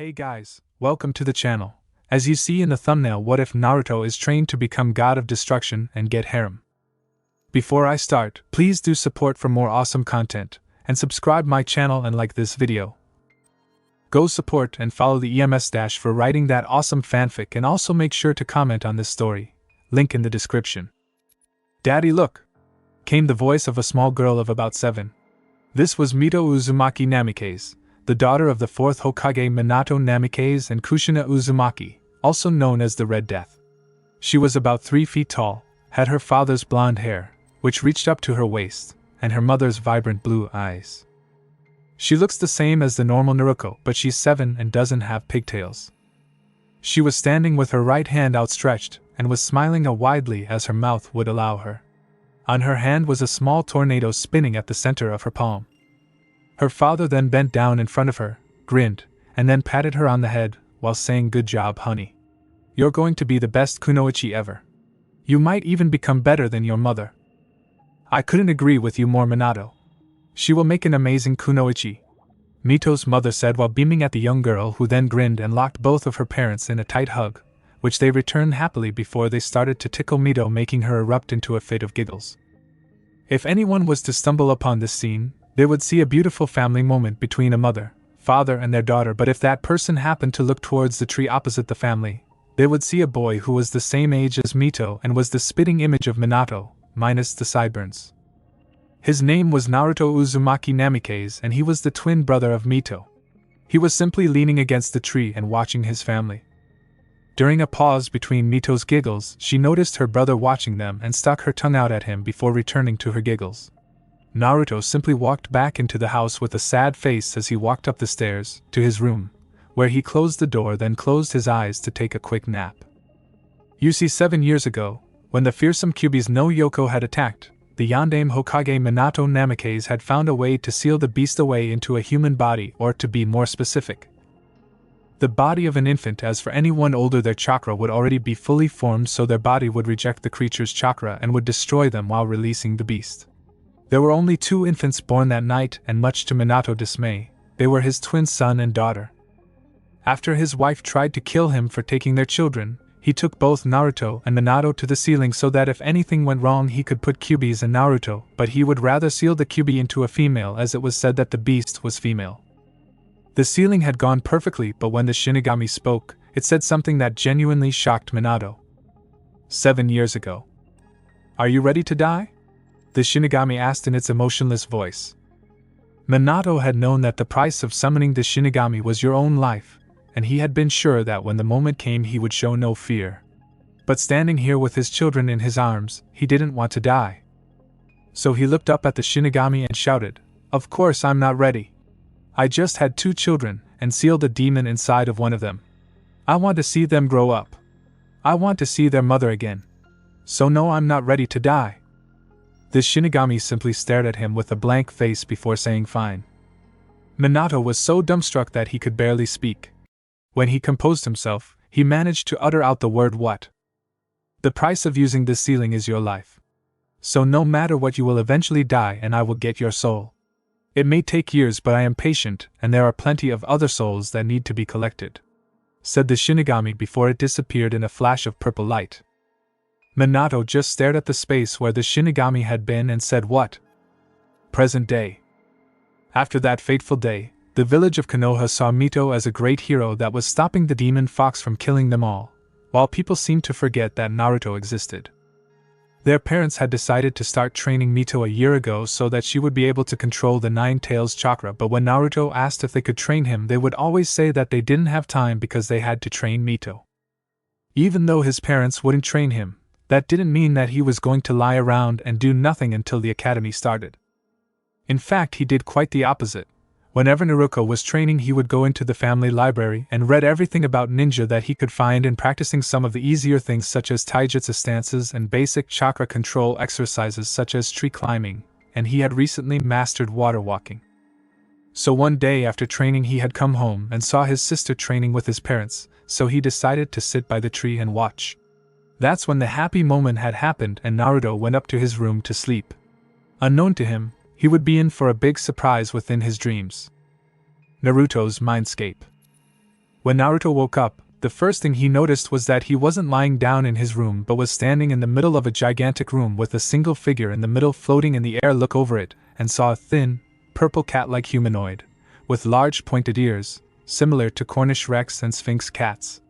Hey guys, welcome to the channel. As you see in the thumbnail, what if Naruto is trained to become god of destruction and get harem? Before I start, please do support for more awesome content, and subscribe my channel and like this video. Go support and follow the EMS-Dash for writing that awesome fanfic, and also make sure to comment on this story, link in the description. Daddy, look! Came the voice of a small girl of about 7. This was Mito Uzumaki Namikaze, the daughter of the 4th Hokage Minato Namikaze and Kushina Uzumaki, also known as the Red Death. She was about 3 feet tall, had her father's blonde hair, which reached up to her waist, and her mother's vibrant blue eyes. She looks the same as the normal Naruto, but she's 7 and doesn't have pigtails. She was standing with her right hand outstretched, and was smiling widely as her mouth would allow her. On her hand was a small tornado spinning at the center of her palm. Her father then bent down in front of her, grinned, and then patted her on the head, while saying, "Good job, honey. You're going to be the best kunoichi ever. You might even become better than your mother." "I couldn't agree with you more, Minato. She will make an amazing kunoichi," Mito's mother said while beaming at the young girl, who then grinned and locked both of her parents in a tight hug, which they returned happily before they started to tickle Mito, making her erupt into a fit of giggles. If anyone was to stumble upon this scene, they would see a beautiful family moment between a mother, father, and their daughter, but if that person happened to look towards the tree opposite the family, they would see a boy who was the same age as Mito and was the spitting image of Minato, minus the sideburns. His name was Naruto Uzumaki Namikaze, and he was the twin brother of Mito. He was simply leaning against the tree and watching his family. During a pause between Mito's giggles, she noticed her brother watching them and stuck her tongue out at him before returning to her giggles. Naruto simply walked back into the house with a sad face as he walked up the stairs to his room, where he closed the door, then closed his eyes to take a quick nap. You see, 7 years ago, when the fearsome Kyuubi's no Yoko had attacked, the Yondaime Hokage Minato Namikaze had found a way to seal the beast away into a human body, or to be more specific, the body of an infant, as for anyone older their chakra would already be fully formed, so their body would reject the creature's chakra and would destroy them while releasing the beast. There were only 2 infants born that night, and much to Minato's dismay, they were his twin son and daughter. After his wife tried to kill him for taking their children, he took both Naruto and Minato to the ceiling so that if anything went wrong he could put Kyuubis in Naruto, but he would rather seal the Kyuubi into a female, as it was said that the beast was female. The sealing had gone perfectly, but when the Shinigami spoke, it said something that genuinely shocked Minato. 7 years ago. "Are you ready to die?" the Shinigami asked in its emotionless voice. Minato had known that the price of summoning the Shinigami was your own life, and he had been sure that when the moment came he would show no fear. But standing here with his children in his arms, he didn't want to die. So he looked up at the Shinigami and shouted, "Of course I'm not ready. I just had 2 children, and sealed a demon inside of one of them. I want to see them grow up. I want to see their mother again. So no, I'm not ready to die." The Shinigami simply stared at him with a blank face before saying fine. Minato was so dumbstruck that he could barely speak. When he composed himself, he managed to utter out the word "what?" "The price of using this sealing is your life. So no matter what, you will eventually die and I will get your soul. It may take years, but I am patient, and there are plenty of other souls that need to be collected," said the Shinigami before it disappeared in a flash of purple light. Minato just stared at the space where the Shinigami had been and said, "What?" Present day. After that fateful day, the village of Konoha saw Mito as a great hero that was stopping the demon fox from killing them all, while people seemed to forget that Naruto existed. Their parents had decided to start training Mito a year ago so that she would be able to control the 9 tails chakra, but when Naruto asked if they could train him, they would always say that they didn't have time because they had to train Mito. Even though his parents wouldn't train him, that didn't mean that he was going to lie around and do nothing until the academy started. In fact, he did quite the opposite. Whenever Naruto was training, he would go into the family library and read everything about ninja that he could find, and practicing some of the easier things such as taijutsu stances and basic chakra control exercises such as tree climbing, and he had recently mastered water walking. So one day after training he had come home and saw his sister training with his parents, so he decided to sit by the tree and watch. That's when the happy moment had happened and Naruto went up to his room to sleep. Unknown to him, he would be in for a big surprise within his dreams. Naruto's Mindscape. When Naruto woke up, the first thing he noticed was that he wasn't lying down in his room but was standing in the middle of a gigantic room with a single figure in the middle floating in the air. Look over it, and saw a thin, purple cat-like humanoid, with large pointed ears, similar to Cornish Rex and Sphinx cats.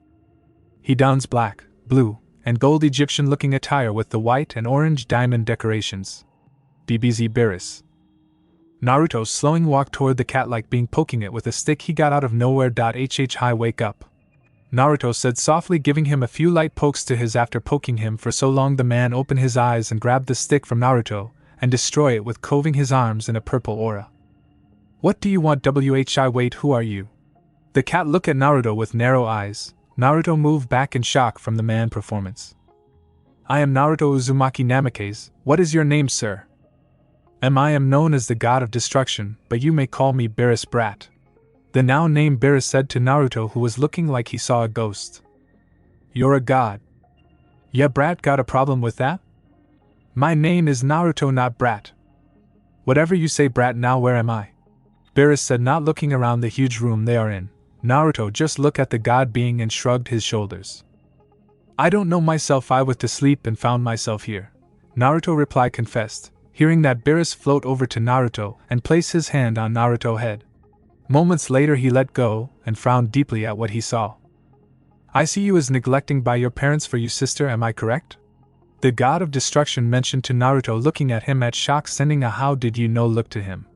He dons black, blue, and gold Egyptian-looking attire with the white and orange diamond decorations. DBZ Beerus. Naruto slowing walked toward the cat-like being, poking it with a stick he got out of nowhere. HH Hi, wake up. Naruto said softly, giving him a few light pokes to his. After poking him for so long, the man opened his eyes and grabbed the stick from Naruto, and destroy it with coving his arms in a purple aura. What do you want? WHI wait, who are you? The cat looked at Naruto with narrow eyes. Naruto moved back in shock from the man performance. I am Naruto Uzumaki Namikaze. What is your name, sir? I am known as the god of destruction, but you may call me Beerus Brat. The now named Beerus said to Naruto, who was looking like he saw a ghost. You're a god. Yeah, Brat, got a problem with that? My name is Naruto, not Brat. Whatever you say, Brat. Now where am I? Beerus said, not looking around the huge room they are in. Naruto just looked at the god being and shrugged his shoulders. I don't know myself, I went to sleep and found myself here. Naruto replied, confessed, hearing that. Beerus float over to Naruto and place his hand on Naruto's head. Moments later he let go and frowned deeply at what he saw. I see you as neglecting by your parents for you, sister, am I correct? The god of destruction mentioned to Naruto, looking at him at shock, sending a how did you know look to him.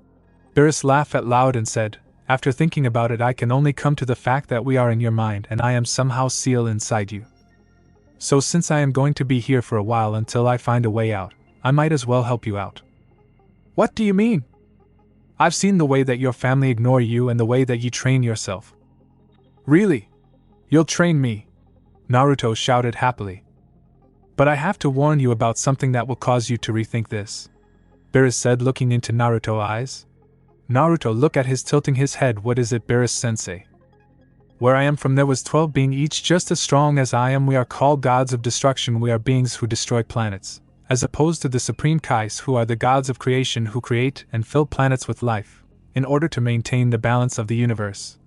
Beerus laughed out loud and said, after thinking about it, I can only come to the fact that we are in your mind and I am somehow sealed inside you. So since I am going to be here for a while until I find a way out, I might as well help you out. What do you mean? I've seen the way that your family ignore you and the way that you train yourself. Really? You'll train me? Naruto shouted happily. But I have to warn you about something that will cause you to rethink this, Beerus said, looking into Naruto's eyes. Naruto looked at his, tilting his head. What is it, Beerus-sensei? Where I am from there was 12 beings, each just as strong as I am. We are called gods of destruction. We are beings who destroy planets, as opposed to the Supreme Kais, who are the gods of creation, who create and fill planets with life, in order to maintain the balance of the universe.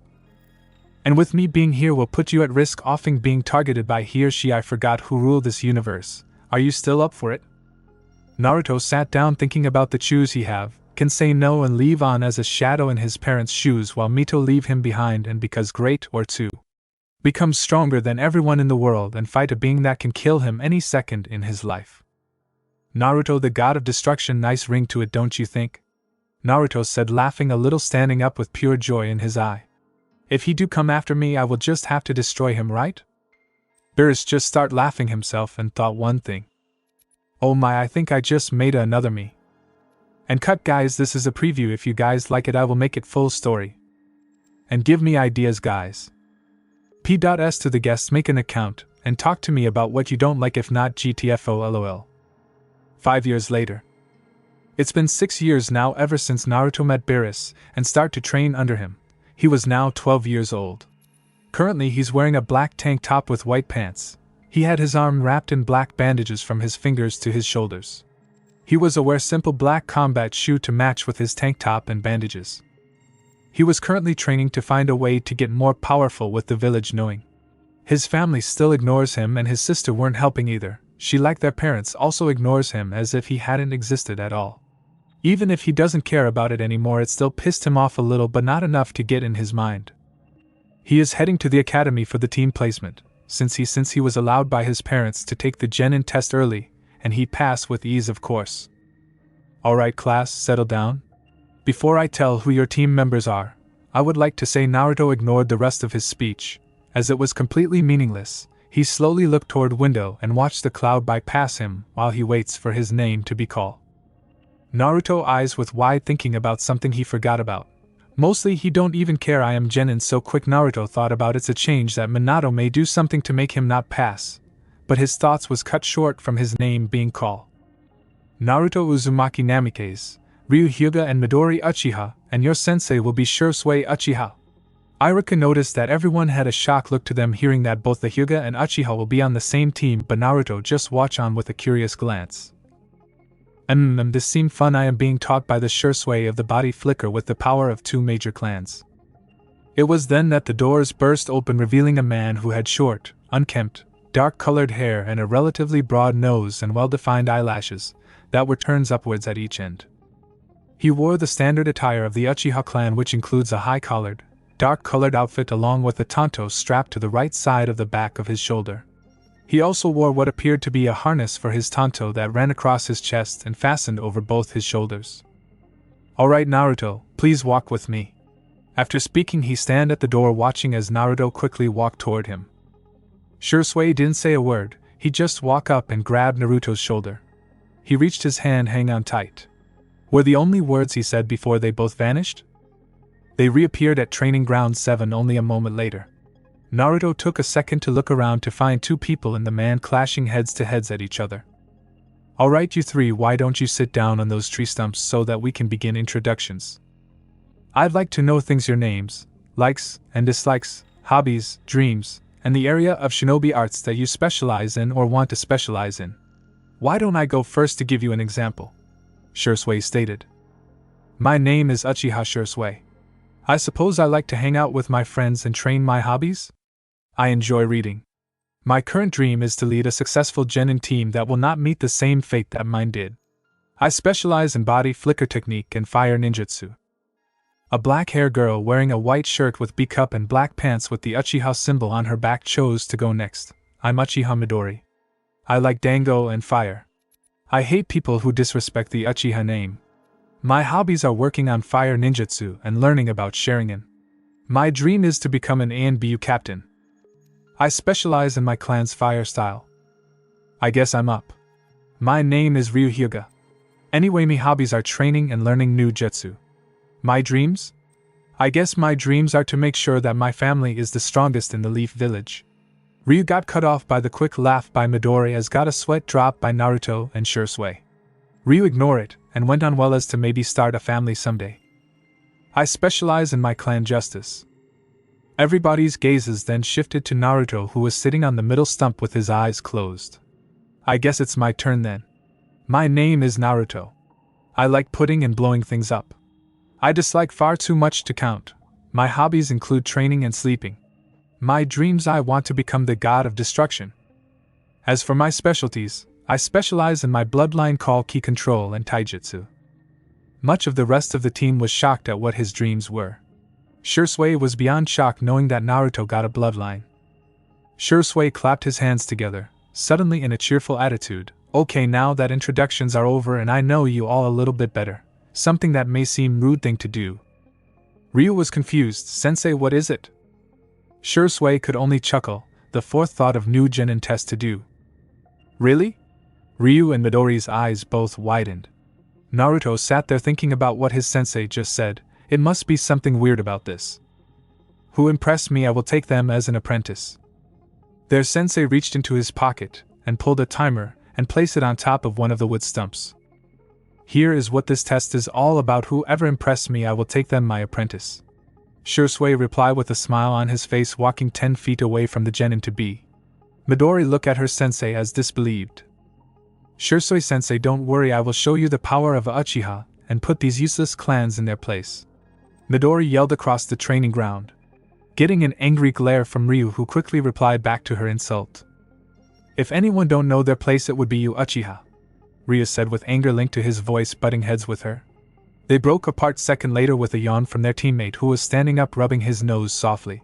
And with me being here will put you at risk, often being targeted by he or she I forgot who rule this universe. Are you still up for it? Naruto sat down, thinking about the choose he have, can say no and leave on as a shadow in his parents' shoes while Mito leave him behind, and because great or to become stronger than everyone in the world and fight a being that can kill him any second in his life. Naruto, the god of destruction, nice ring to it, don't you think? Naruto said, laughing a little, standing up with pure joy in his eye. If he do come after me, I will just have to destroy him, right? Beerus just start laughing himself and thought one thing. Oh my, I think I just made another me. And cut, guys, this is a preview. If you guys like it, I will make it full story. And give me ideas, guys. P.S. to the guests, make an account and talk to me about what you don't like. If not, GTFO LOL. 5 years later. It's been 6 years now ever since Naruto met Beerus and started to train under him. He was now 12 years old. Currently he's wearing a black tank top with white pants. He had his arm wrapped in black bandages from his fingers to his shoulders. He was a wear simple black combat shoe to match with his tank top and bandages. He was currently training to find a way to get more powerful with the village, knowing his family still ignores him and his sister weren't helping either. She, like their parents, also ignores him as if he hadn't existed at all. Even if he doesn't care about it anymore, it still pissed him off a little, but not enough to get in his mind. He is heading to the academy for the team placement, since he was allowed by his parents to take the genin test early, and he passed with ease, of course. Alright class, settle down. Before I tell who your team members are, I would like to say Naruto ignored the rest of his speech, as it was completely meaningless. He slowly looked toward window and watched the cloud bypass him while he waits for his name to be called. Naruto eyes with wide, thinking about something he forgot about. Mostly he don't even care. I am genin so quick. Naruto thought about it's a change that Minato may do something to make him not pass, but his thoughts was cut short from his name being called. Naruto Uzumaki Namikaze, Ryu Hyuga and Midori Uchiha, and your sensei will be Shursui Uchiha. Iruka noticed that everyone had a shocked look to them hearing that both the Hyuga and Uchiha will be on the same team, but Naruto just watched on with a curious glance. This seemed fun. I am being taught by the Shursui of the body flicker with the power of 2 major clans. It was then that the doors burst open, revealing a man who had short, unkempt, dark-colored hair and a relatively broad nose and well-defined eyelashes that were turned upwards at each end. He wore the standard attire of the Uchiha clan, which includes a high-collared, dark-colored outfit along with a tanto strapped to the right side of the back of his shoulder. He also wore what appeared to be a harness for his tanto that ran across his chest and fastened over both his shoulders. "Alright Naruto, please walk with me." After speaking, he stand at the door watching as Naruto quickly walked toward him. Shursui didn't say a word, he just walked up and grabbed Naruto's shoulder. He reached his hand, hang on tight. Were the only words he said before they both vanished? They reappeared at Training Ground 7 only a moment later. Naruto took a second to look around to find two people and the man clashing heads to heads at each other. "Alright you three, why don't you sit down on those tree stumps so that we can begin introductions? I'd like to know things, your names, likes and dislikes, hobbies, dreams, and the area of shinobi arts that you specialize in or want to specialize in. Why don't I go first to give you an example?" Shursui stated. "My name is Uchiha Shursui. I suppose I like to hang out with my friends and train. My hobbies? I enjoy reading. My current dream is to lead a successful genin team that will not meet the same fate that mine did. I specialize in body flicker technique and fire ninjutsu." A black-haired girl wearing a white shirt with B-cup and black pants with the Uchiha symbol on her back chose to go next. "I'm Uchiha Midori. I like dango and fire. I hate people who disrespect the Uchiha name. My hobbies are working on fire ninjutsu and learning about Sharingan. My dream is to become an ANBU captain. I specialize in my clan's fire style. I guess I'm up. My name is Ryu Hyuga. Anyway, my hobbies are training and learning new jutsu. My dreams? I guess my dreams are to make sure that my family is the strongest in the Leaf Village." Ryu got cut off by the quick laugh by Midori as got a sweat drop by Naruto and Shursui. Ryu ignored it and went on, "well as to maybe start a family someday. I specialize in my clan justice." Everybody's gazes then shifted to Naruto, who was sitting on the middle stump with his eyes closed. "I guess it's my turn then. My name is Naruto. I like putting and blowing things up. I dislike far too much to count. My hobbies include training and sleeping. My dreams, I want to become the god of destruction. As for my specialties, I specialize in my bloodline called ki control and taijutsu." Much of the rest of the team was shocked at what his dreams were. Shursui was beyond shocked knowing that Naruto got a bloodline. Shursui clapped his hands together, suddenly in a cheerful attitude. "Okay, now that introductions are over and I know you all a little bit better, something that may seem rude thing to do." Ryu was confused. "Sensei, what is it?" Shursui could only chuckle, the fourth thought of new genin test to do. "Really?" Ryu and Midori's eyes both widened. Naruto sat there thinking about what his sensei just said. It must be something weird about this. "Who impressed me, I will take them as an apprentice." Their sensei reached into his pocket and pulled a timer and placed it on top of one of the wood stumps. "Here is what this test is all about. Whoever impressed me, I will take them my apprentice." Shursui replied with a smile on his face, walking 10 feet away from the genin to be. Midori looked at her sensei as disbelieved. "Shursui sensei, don't worry, I will show you the power of Uchiha and put these useless clans in their place." Midori yelled across the training ground, getting an angry glare from Ryu, who quickly replied back to her insult. "If anyone don't know their place, it would be you, Uchiha," Ryu said with anger linked to his voice, butting heads with her. They broke apart second later with a yawn from their teammate, who was standing up rubbing his nose softly.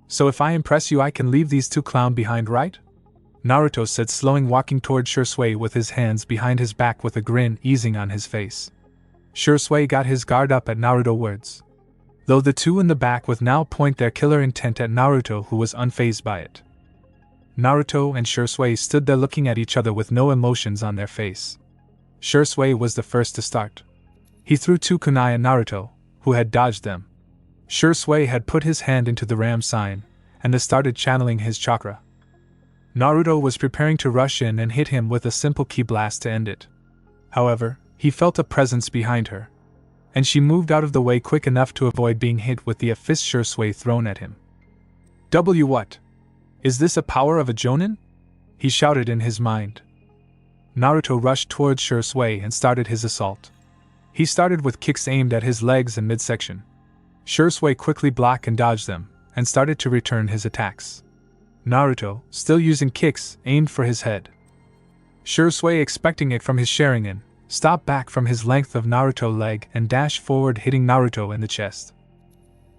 "So if I impress you, I can leave these two clowns behind, right?" Naruto said, slowing, walking toward Shursui with his hands behind his back with a grin easing on his face. Shursui got his guard up at Naruto's words, though the two in the back with now point their killer intent at Naruto, who was unfazed by it. Naruto and Shursui stood there looking at each other with no emotions on their face. Shursui was the first to start. He threw two kunai at Naruto, who had dodged them. Shursui had put his hand into the ram sign, and started channeling his chakra. Naruto was preparing to rush in and hit him with a simple ki blast to end it. However, he felt a presence behind her, and she moved out of the way quick enough to avoid being hit with the fist Shursui thrown at him. What? Is this a power of a Jonin?" he shouted in his mind. Naruto rushed towards Shursui and started his assault. He started with kicks aimed at his legs and midsection. Shui quickly blocked and dodged them, and started to return his attacks. Naruto, still using kicks, aimed for his head. Shui, expecting it from his Sharingan, stopped back from his length of Naruto leg and dashed forward, hitting Naruto in the chest.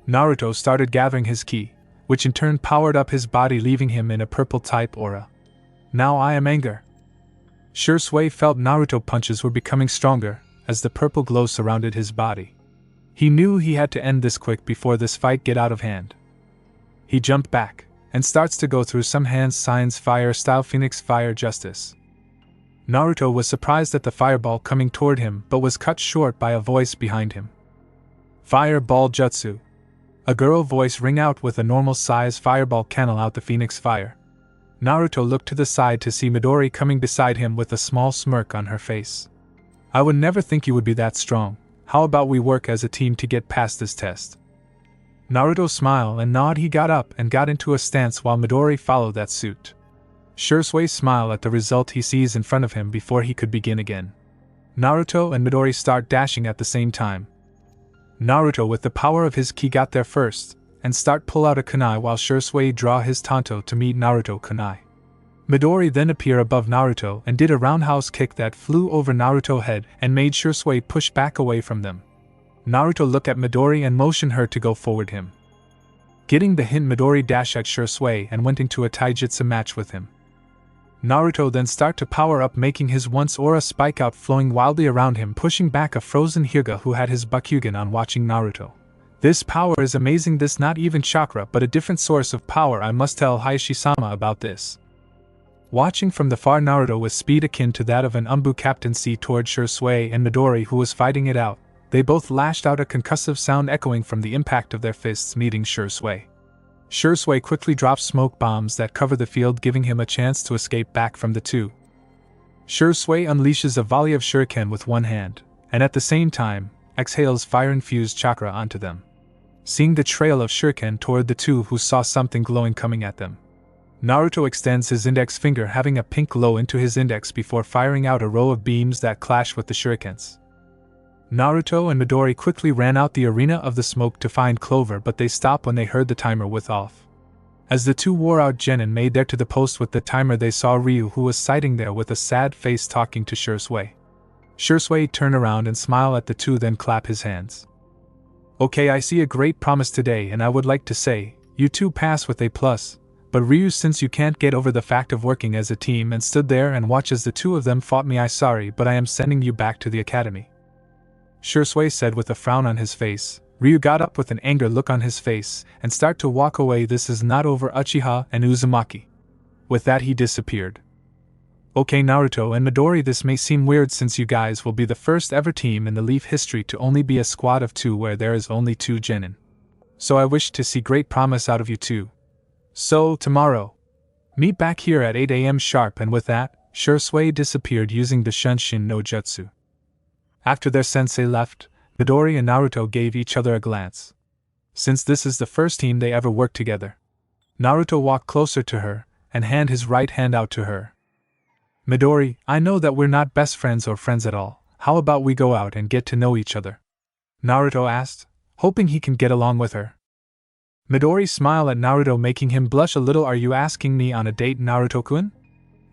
Naruto started gathering his ki, which in turn powered up his body, leaving him in a purple-type aura. Now I am anger. Shui felt Naruto punches were becoming stronger, as the purple glow surrounded his body. He knew he had to end this quick before this fight get out of hand. He jumped back, and starts to go through some hand signs fire style Phoenix Fire Justice. Naruto was surprised at the fireball coming toward him but was cut short by a voice behind him. Fireball Jutsu. A girl voice rang out with a normal size fireball cannon out the Phoenix Fire. Naruto looked to the side to see Midori coming beside him with a small smirk on her face. I would never think you would be that strong. How about we work as a team to get past this test? Naruto smiled and nodded. He got up and got into a stance while Midori followed that suit. Shui smiled at the result he sees in front of him before he could begin again. Naruto and Midori start dashing at the same time. Naruto with the power of his ki got there first, and start pull out a kunai while Shui draw his tanto to meet Naruto kunai. Midori then appear above Naruto and did a roundhouse kick that flew over Naruto's head and made Shui push back away from them. Naruto looked at Midori and motioned her to go forward him. Getting the hint, Midori dashed at Shui and went into a taijutsu match with him. Naruto then start to power up, making his once aura spike out, flowing wildly around him, pushing back a frozen Hyuga who had his Bakugan on, watching Naruto. This power is amazing. This not even chakra but a different source of power. I must tell Hayashi-sama about this. Watching from the far, Naruto with speed akin to that of an Umbu captaincy toward Shui and Midori who was fighting it out. They both lashed out, a concussive sound echoing from the impact of their fists meeting Shui. Shui quickly drops smoke bombs that cover the field, giving him a chance to escape back from the two. Shui unleashes a volley of shuriken with one hand, and at the same time, exhales fire-infused chakra onto them. Seeing the trail of shuriken toward the two who saw something glowing coming at them, Naruto extends his index finger, having a pink glow into his index before firing out a row of beams that clash with the shurikens. Naruto and Midori quickly ran out the arena of the smoke to find Clover, but they stopped when they heard the timer went off. As the two wore out Genin made their to the post with the timer, they saw Ryu, who was sitting there with a sad face talking to Shui. Shui turned around and smiled at the two, then clapped his hands. Okay, I see a great promise today, and I would like to say, you two pass with A+, but Ryu, since you can't get over the fact of working as a team and stood there and watched as the two of them fought me, I sorry, but I am sending you back to the academy. Shui said with a frown on his face. Ryu got up with an anger look on his face and started to walk away. This is not over, Uchiha and Uzumaki. With that he disappeared. Okay, Naruto and Midori, this may seem weird since you guys will be the first ever team in the Leaf history to only be a squad of two where there is only two genin. So I wish to see great promise out of you two. So, tomorrow, meet back here at 8 a.m. sharp, and with that, Shui disappeared using the Shunshin no Jutsu. After their sensei left, Midori and Naruto gave each other a glance. Since this is the first team they ever worked together, Naruto walked closer to her and handed his right hand out to her. Midori, I know that we're not best friends or friends at all. How about we go out and get to know each other? Naruto asked, hoping he can get along with her. Midori smiled at Naruto, making him blush a little. Are you asking me on a date, Naruto-kun?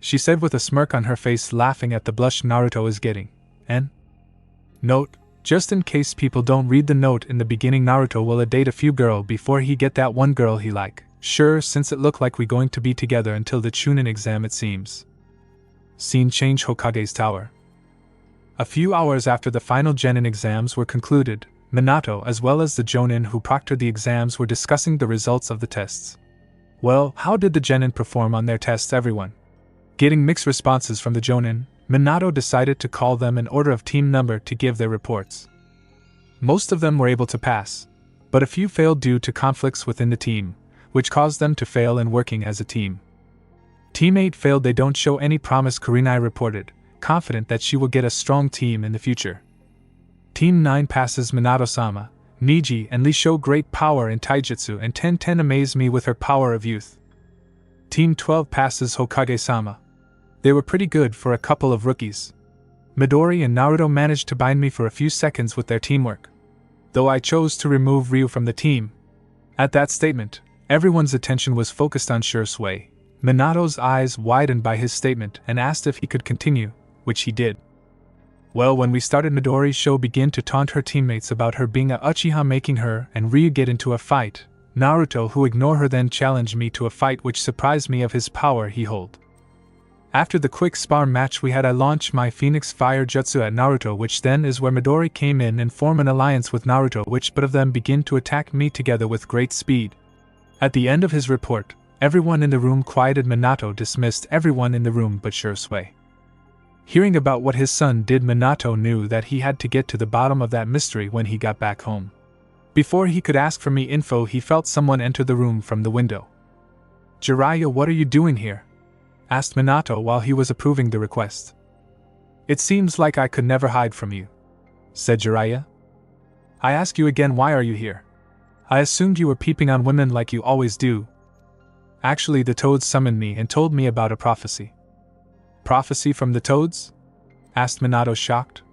She said with a smirk on her face, laughing at the blush Naruto is getting. And? Note, just in case people don't read the note in the beginning, Naruto will date a few girl before he get that one girl he like. Sure, since it look like we going to be together until the Chunin exam, it seems. Scene change: Hokage's tower. A few hours after the final Genin exams were concluded, Minato as well as the Jonin who proctored the exams were discussing the results of the tests. Well, how did the Genin perform on their tests, everyone? Getting mixed responses from the Jonin, Minato decided to call them in order of team number to give their reports. Most of them were able to pass, but a few failed due to conflicts within the team, which caused them to fail in working as a team. Team 8 failed. They don't show any promise, Kurenai reported, confident that she will get a strong team in the future. Team 9 passes. Minato-sama, Niji and Lee show great power in taijutsu, and 10-10 amazed me with her power of youth. Team 12 passes. Hokage-sama. They were pretty good for a couple of rookies. Midori and Naruto managed to bind me for a few seconds with their teamwork. though I chose to remove Ryu from the team. At that statement, everyone's attention was focused on Shursui. Minato's eyes widened by his statement and asked if he could continue, which he did. Well, when we started, Midori's show began to taunt her teammates about her being a Uchiha, making her and Ryu get into a fight. Naruto, who ignored her, then challenged me to a fight, which surprised me of his power he hold. After the quick spar match we had, I launched my Phoenix Fire Jutsu at Naruto, which then is where Midori came in and formed an alliance with Naruto, which both of them begin to attack me together with great speed. At the end of his report, everyone in the room quieted. Minato dismissed everyone in the room but Shursui. Hearing about what his son did, Minato knew that he had to get to the bottom of that mystery when he got back home. Before he could ask for me info, he felt someone enter the room from the window. "Jiraiya, what are you doing here?" asked Minato while he was approving the request. "It seems like I could never hide from you," said Jiraiya. "I ask you again, why are you here? I assumed you were peeping on women like you always do." "Actually, the toads summoned me and told me about a prophecy." "Prophecy from the toads?" asked Minato, shocked.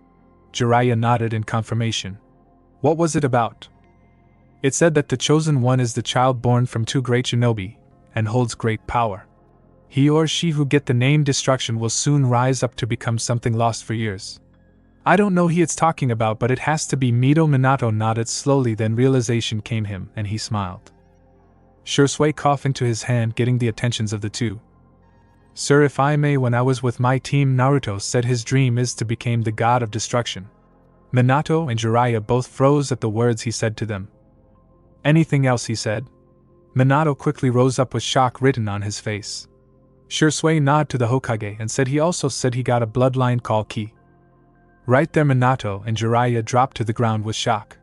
Jiraiya nodded in confirmation. "What was it about?" "It said that the chosen one is the child born from two great shinobi, and holds great power. He or she who get the name Destruction will soon rise up to become something lost for years. I don't know who it's talking about, but it has to be Mito." Minato nodded slowly, then realization came him and he smiled. Shursui coughed into his hand, getting the attentions of the two. "Sir, if I may, when I was with my team, Naruto said his dream is to become the god of destruction." Minato and Jiraiya both froze at the words he said to them. "Anything else?" he said. Minato quickly rose up with shock written on his face. Shursui nodded to the Hokage and said he also said he got a bloodline called Ki. Right there, Minato and Jiraiya dropped to the ground with shock.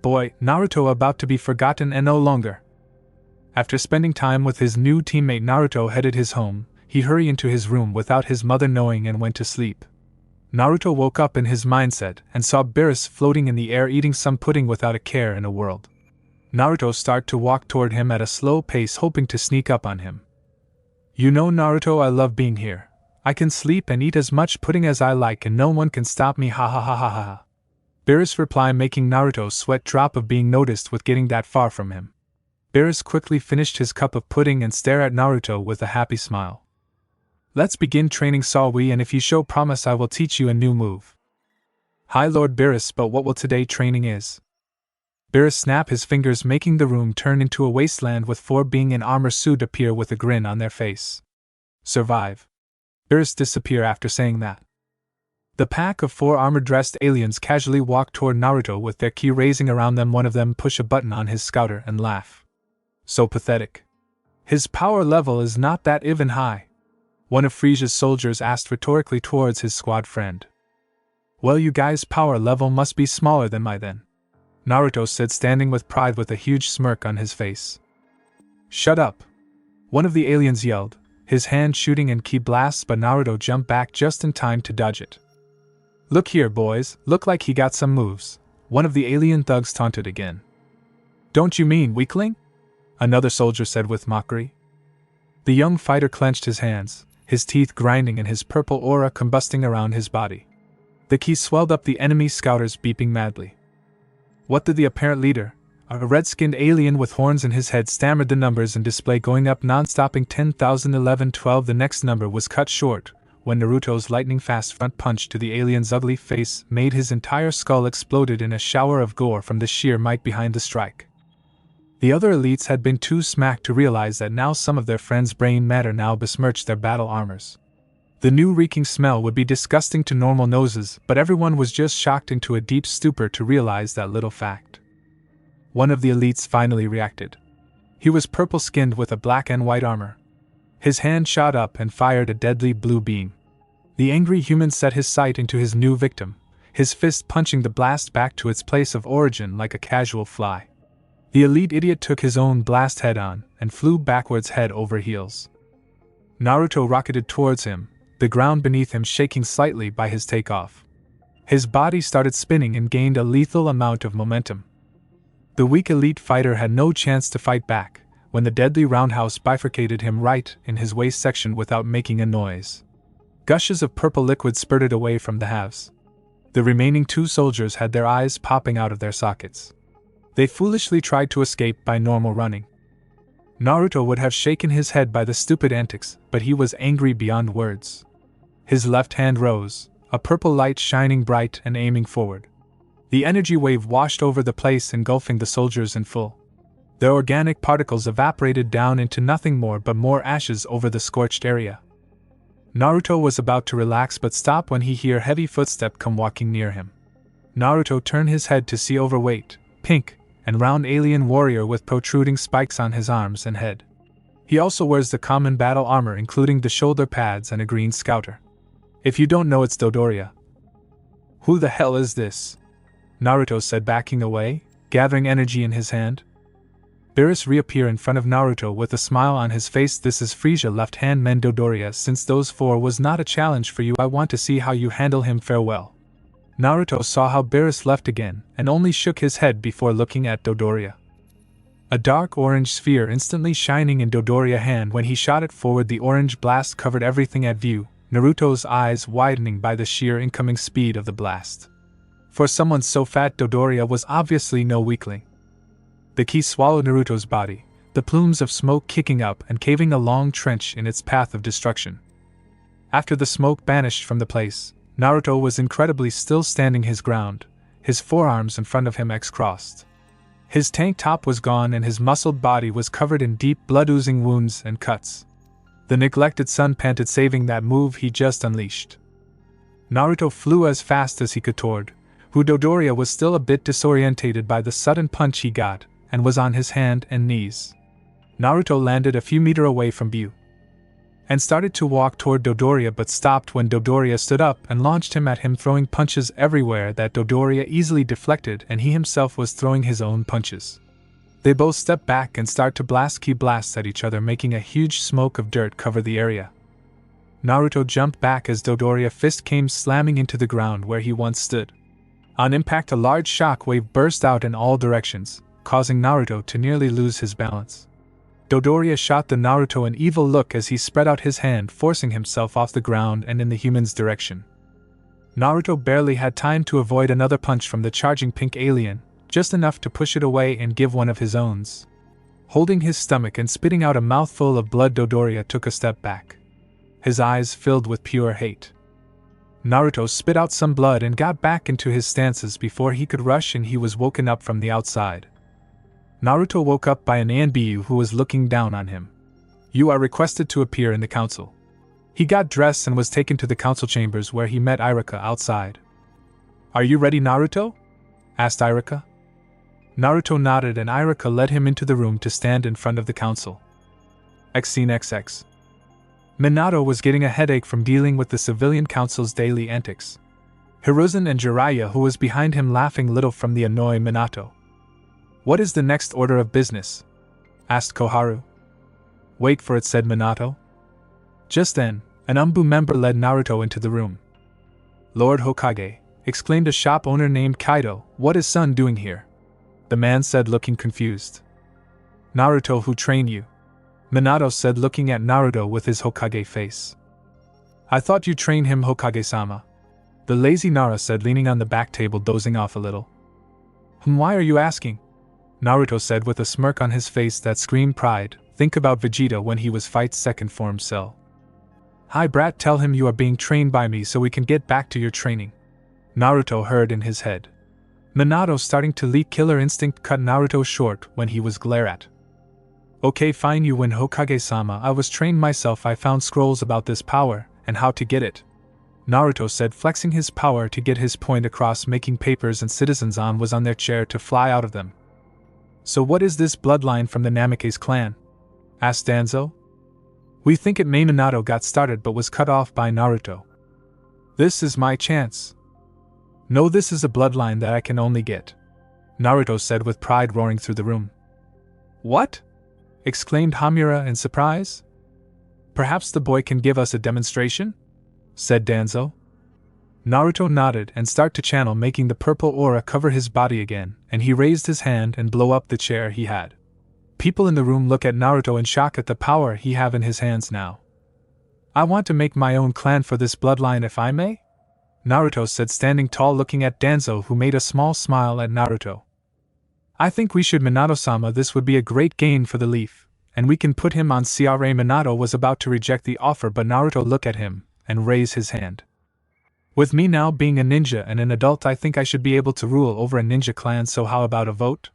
Boy, Naruto about to be forgotten and no longer. After spending time with his new teammate, Naruto headed his home. He hurried into his room without his mother knowing and went to sleep. Naruto woke up in his mindset and saw Beerus floating in the air eating some pudding without a care in a world. Naruto started to walk toward him at a slow pace, hoping to sneak up on him. "You know, Naruto, I love being here. I can sleep and eat as much pudding as I like and no one can stop me, ha ha ha ha ha." Beerus replied, making Naruto's sweat drop of being noticed with getting that far from him. Beerus quickly finished his cup of pudding and stared at Naruto with a happy smile. "Let's begin training, Sawi, and if you show promise I will teach you a new move." "Hi Lord Beerus, but what will today training is?" Beerus snapped his fingers, making the room turn into a wasteland with four beings in armor suit appear with a grin on their face. "Survive." Beerus disappeared after saying that. The pack of four armor-dressed aliens casually walked toward Naruto with their ki raising around them. One of them pushed a button on his scouter and laughed. "So pathetic. His power level is not that even high." One of Frieza's soldiers asked rhetorically towards his squad friend. "Well, you guys' power level must be smaller than mine then," Naruto said, standing with pride with a huge smirk on his face. "Shut up," one of the aliens yelled, his hand shooting in ki blasts, but Naruto jumped back just in time to dodge it. "Look here, boys, look like he got some moves," one of the alien thugs taunted again. "Don't you mean weakling?" another soldier said with mockery. The young fighter clenched his hands, his teeth grinding and his purple aura combusting around his body. The ki swelled up the enemy scouters, beeping madly. What did the apparent leader, a red-skinned alien with horns in his head, stammered the numbers in display going up non-stopping 10,000, 11, 12. The next number was cut short when Naruto's lightning-fast front punch to the alien's ugly face made his entire skull exploded in a shower of gore from the sheer might behind the strike. The other elites had been too smacked to realize that now some of their friends' brain matter now besmirched their battle armors. The new reeking smell would be disgusting to normal noses, but everyone was just shocked into a deep stupor to realize that little fact. One of the elites finally reacted. He was purple-skinned with a black and white armor. His hand shot up and fired a deadly blue beam. The angry human set his sight into his new victim, his fist punching the blast back to its place of origin like a casual fly. The elite idiot took his own blast head on and flew backwards head over heels. Naruto rocketed towards him, the ground beneath him shaking slightly by his takeoff. His body started spinning and gained a lethal amount of momentum. The weak elite fighter had no chance to fight back when the deadly roundhouse bifurcated him right in his waist section without making a noise. Gushes of purple liquid spurted away from the halves. The remaining 2 soldiers had their eyes popping out of their sockets. They foolishly tried to escape by normal running. Naruto would have shaken his head by the stupid antics, but he was angry beyond words. His left hand rose, a purple light shining bright and aiming forward. The energy wave washed over the place, engulfing the soldiers in full. Their organic particles evaporated down into nothing more but more ashes over the scorched area. Naruto was about to relax but stop when he heard heavy footstep come walking near him. Naruto turned his head to see overweight, pink, and round alien warrior with protruding spikes on his arms and head. He also wears the common battle armor including the shoulder pads and a green scouter. If you don't know, it's Dodoria. Who the hell is this? Naruto said, backing away, gathering energy in his hand. Beerus reappeared in front of Naruto with a smile on his face. This is Frieza, left-hand man Dodoria. Since those 4 was not a challenge for you, I want to see how you handle him. Farewell. Naruto saw how Beerus left again, and only shook his head before looking at Dodoria. A dark orange sphere instantly shining in Dodoria's hand. When he shot it forward, the orange blast covered everything at view, Naruto's eyes widening by the sheer incoming speed of the blast. For someone so fat, Dodoria was obviously no weakling. The ki swallowed Naruto's body, the plumes of smoke kicking up and caving a long trench in its path of destruction. After the smoke vanished from the place, Naruto was incredibly still, standing his ground, his forearms in front of him crossed. His tank top was gone and his muscled body was covered in deep blood-oozing wounds and cuts. The neglected son panted, saving that move he just unleashed. Naruto flew as fast as he could toward who Dodoria was still a bit disorientated by the sudden punch he got, and was on his hand and knees. Naruto landed a few meters away from view and started to walk toward Dodoria, but stopped when Dodoria stood up and launched him at him, throwing punches everywhere that Dodoria easily deflected, and he himself was throwing his own punches. They both stepped back and start to blast ki blasts at each other, making a huge smoke of dirt cover the area. Naruto jumped back as Dodoria's fist came slamming into the ground where he once stood. On impact, a large shock wave burst out in all directions, causing Naruto to nearly lose his balance. Dodoria shot the Naruto an evil look as he spread out his hand, forcing himself off the ground and in the human's direction. Naruto barely had time to avoid another punch from the charging pink alien, just enough to push it away and give one of his owns. Holding his stomach and spitting out a mouthful of blood, Dodoria took a step back, his eyes filled with pure hate. Naruto spit out some blood and got back into his stances before he could rush, and he was woken up from the outside. Naruto woke up by an Anbu who was looking down on him. You are requested to appear in the council. He got dressed and was taken to the council chambers where he met Iruka outside. Are you ready, Naruto? Asked Iruka. Naruto nodded and Iruka led him into the room to stand in front of the council. Scene XX. Minato was getting a headache from dealing with the civilian council's daily antics. Hiruzen and Jiraiya, who was behind him, laughing little from the annoyed Minato. What is the next order of business? Asked Koharu. Wait for it, said Minato. Just then, an Anbu member led Naruto into the room. Lord Hokage, exclaimed a shop owner named Kaido, what is son doing here? The man said, looking confused. Naruto, who trained you? Minato said, looking at Naruto with his Hokage face. I thought you trained him, Hokage-sama. The lazy Nara said, leaning on the back table, dozing off a little. Why are you asking? Naruto said with a smirk on his face that screamed pride. Think about Vegeta when he was Fight's second form cell. Hi brat, tell him you are being trained by me so we can get back to your training. Naruto heard in his head. Minato, starting to leak killer instinct, cut Naruto short when he was glare at. Okay, fine, you win, Hokage-sama. I was trained myself. I found scrolls about this power and how to get it. Naruto said, flexing his power to get his point across, making papers and citizens on was on their chair to fly out of them. So what is this bloodline from the Namikaze clan? Asked Danzo. We think it may. Minato got started but was cut off by Naruto. This is my chance. No, this is a bloodline that I can only get, Naruto said with pride roaring through the room. What? Exclaimed Hamura in surprise. Perhaps the boy can give us a demonstration? Said Danzo. Naruto nodded and started to channel, making the purple aura cover his body again, and he raised his hand and blow up the chair he had. People in the room look at Naruto in shock at the power he have in his hands now. I want to make my own clan for this bloodline, if I may? Naruto said, standing tall looking at Danzo, who made a small smile at Naruto. I think we should, Minato-sama. This would be a great gain for the leaf, and we can put him on CRA. Minato was about to reject the offer, but Naruto looked at him and raised his hand. With me now being a ninja and an adult, I think I should be able to rule over a ninja clan, so how about a vote?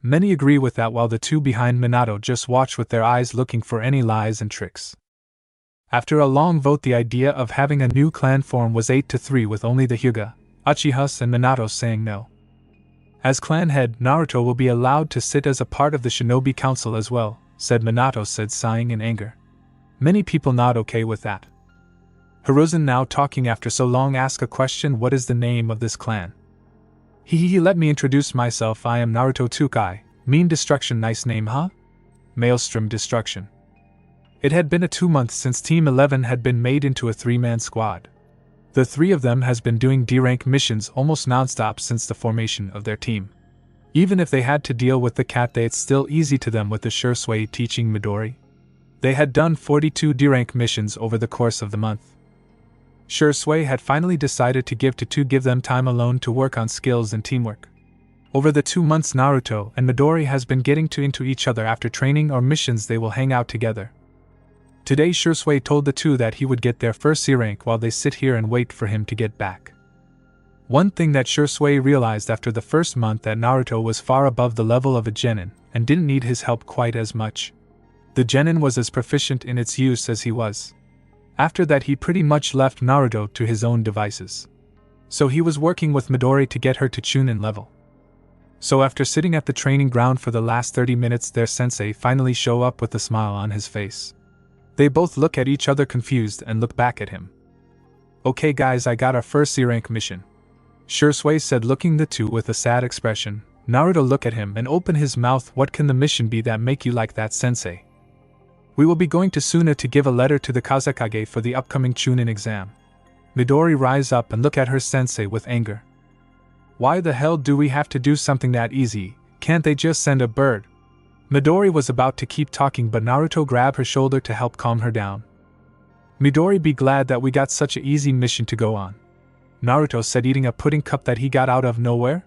Many agree with that, while the two behind Minato just watch with their eyes looking for any lies and tricks. After a long vote, the idea of having a new clan form was 8-3, with only the Hyuga, Uchihas and Minato saying no. As clan head, Naruto will be allowed to sit as a part of the Shinobi Council as well, said Minato, sighing in anger. Many people not okay with that. Hiruzen, now talking after so long, asked a question. What is the name of this clan? Let me introduce myself. I am Naruto Tsukai, mean destruction. Nice name, huh? Maelstrom Destruction. It had been 2 months since Team 11 had been made into a 3-man squad. The 3 of them has been doing D-rank missions almost non-stop since the formation of their team. Even if they had to deal with the cat, it's still easy to them with the Shursui teaching Midori. They had done 42 D-rank missions over the course of the month. Shursui had finally decided to give them time alone to work on skills and teamwork. Over the 2 months, Naruto and Midori has been getting into each other. After training or missions, they will hang out together. Today, Shursui told the two that he would get their first C rank while they sit here and wait for him to get back. One thing that Shursui realized after the first month, that Naruto was far above the level of a genin and didn't need his help quite as much. The genin was as proficient in its use as he was. After that, he pretty much left Naruto to his own devices. So he was working with Midori to get her to Chunin level. So after sitting at the training ground for the last 30 minutes, their sensei finally show up with a smile on his face. They both look at each other confused and look back at him. Okay guys, I got our first C-rank mission, Shursui said, looking the two with a sad expression. Naruto looked at him and opened his mouth. What can the mission be that make you like that, sensei? We will be going to Suna to give a letter to the Kazekage for the upcoming Chunin exam. Midori rise up and look at her sensei with anger. Why the hell do we have to do something that easy? Can't they just send a bird? Midori was about to keep talking, but Naruto grabbed her shoulder to help calm her down. Midori, be glad that we got such an easy mission to go on, Naruto said, eating a pudding cup that he got out of nowhere.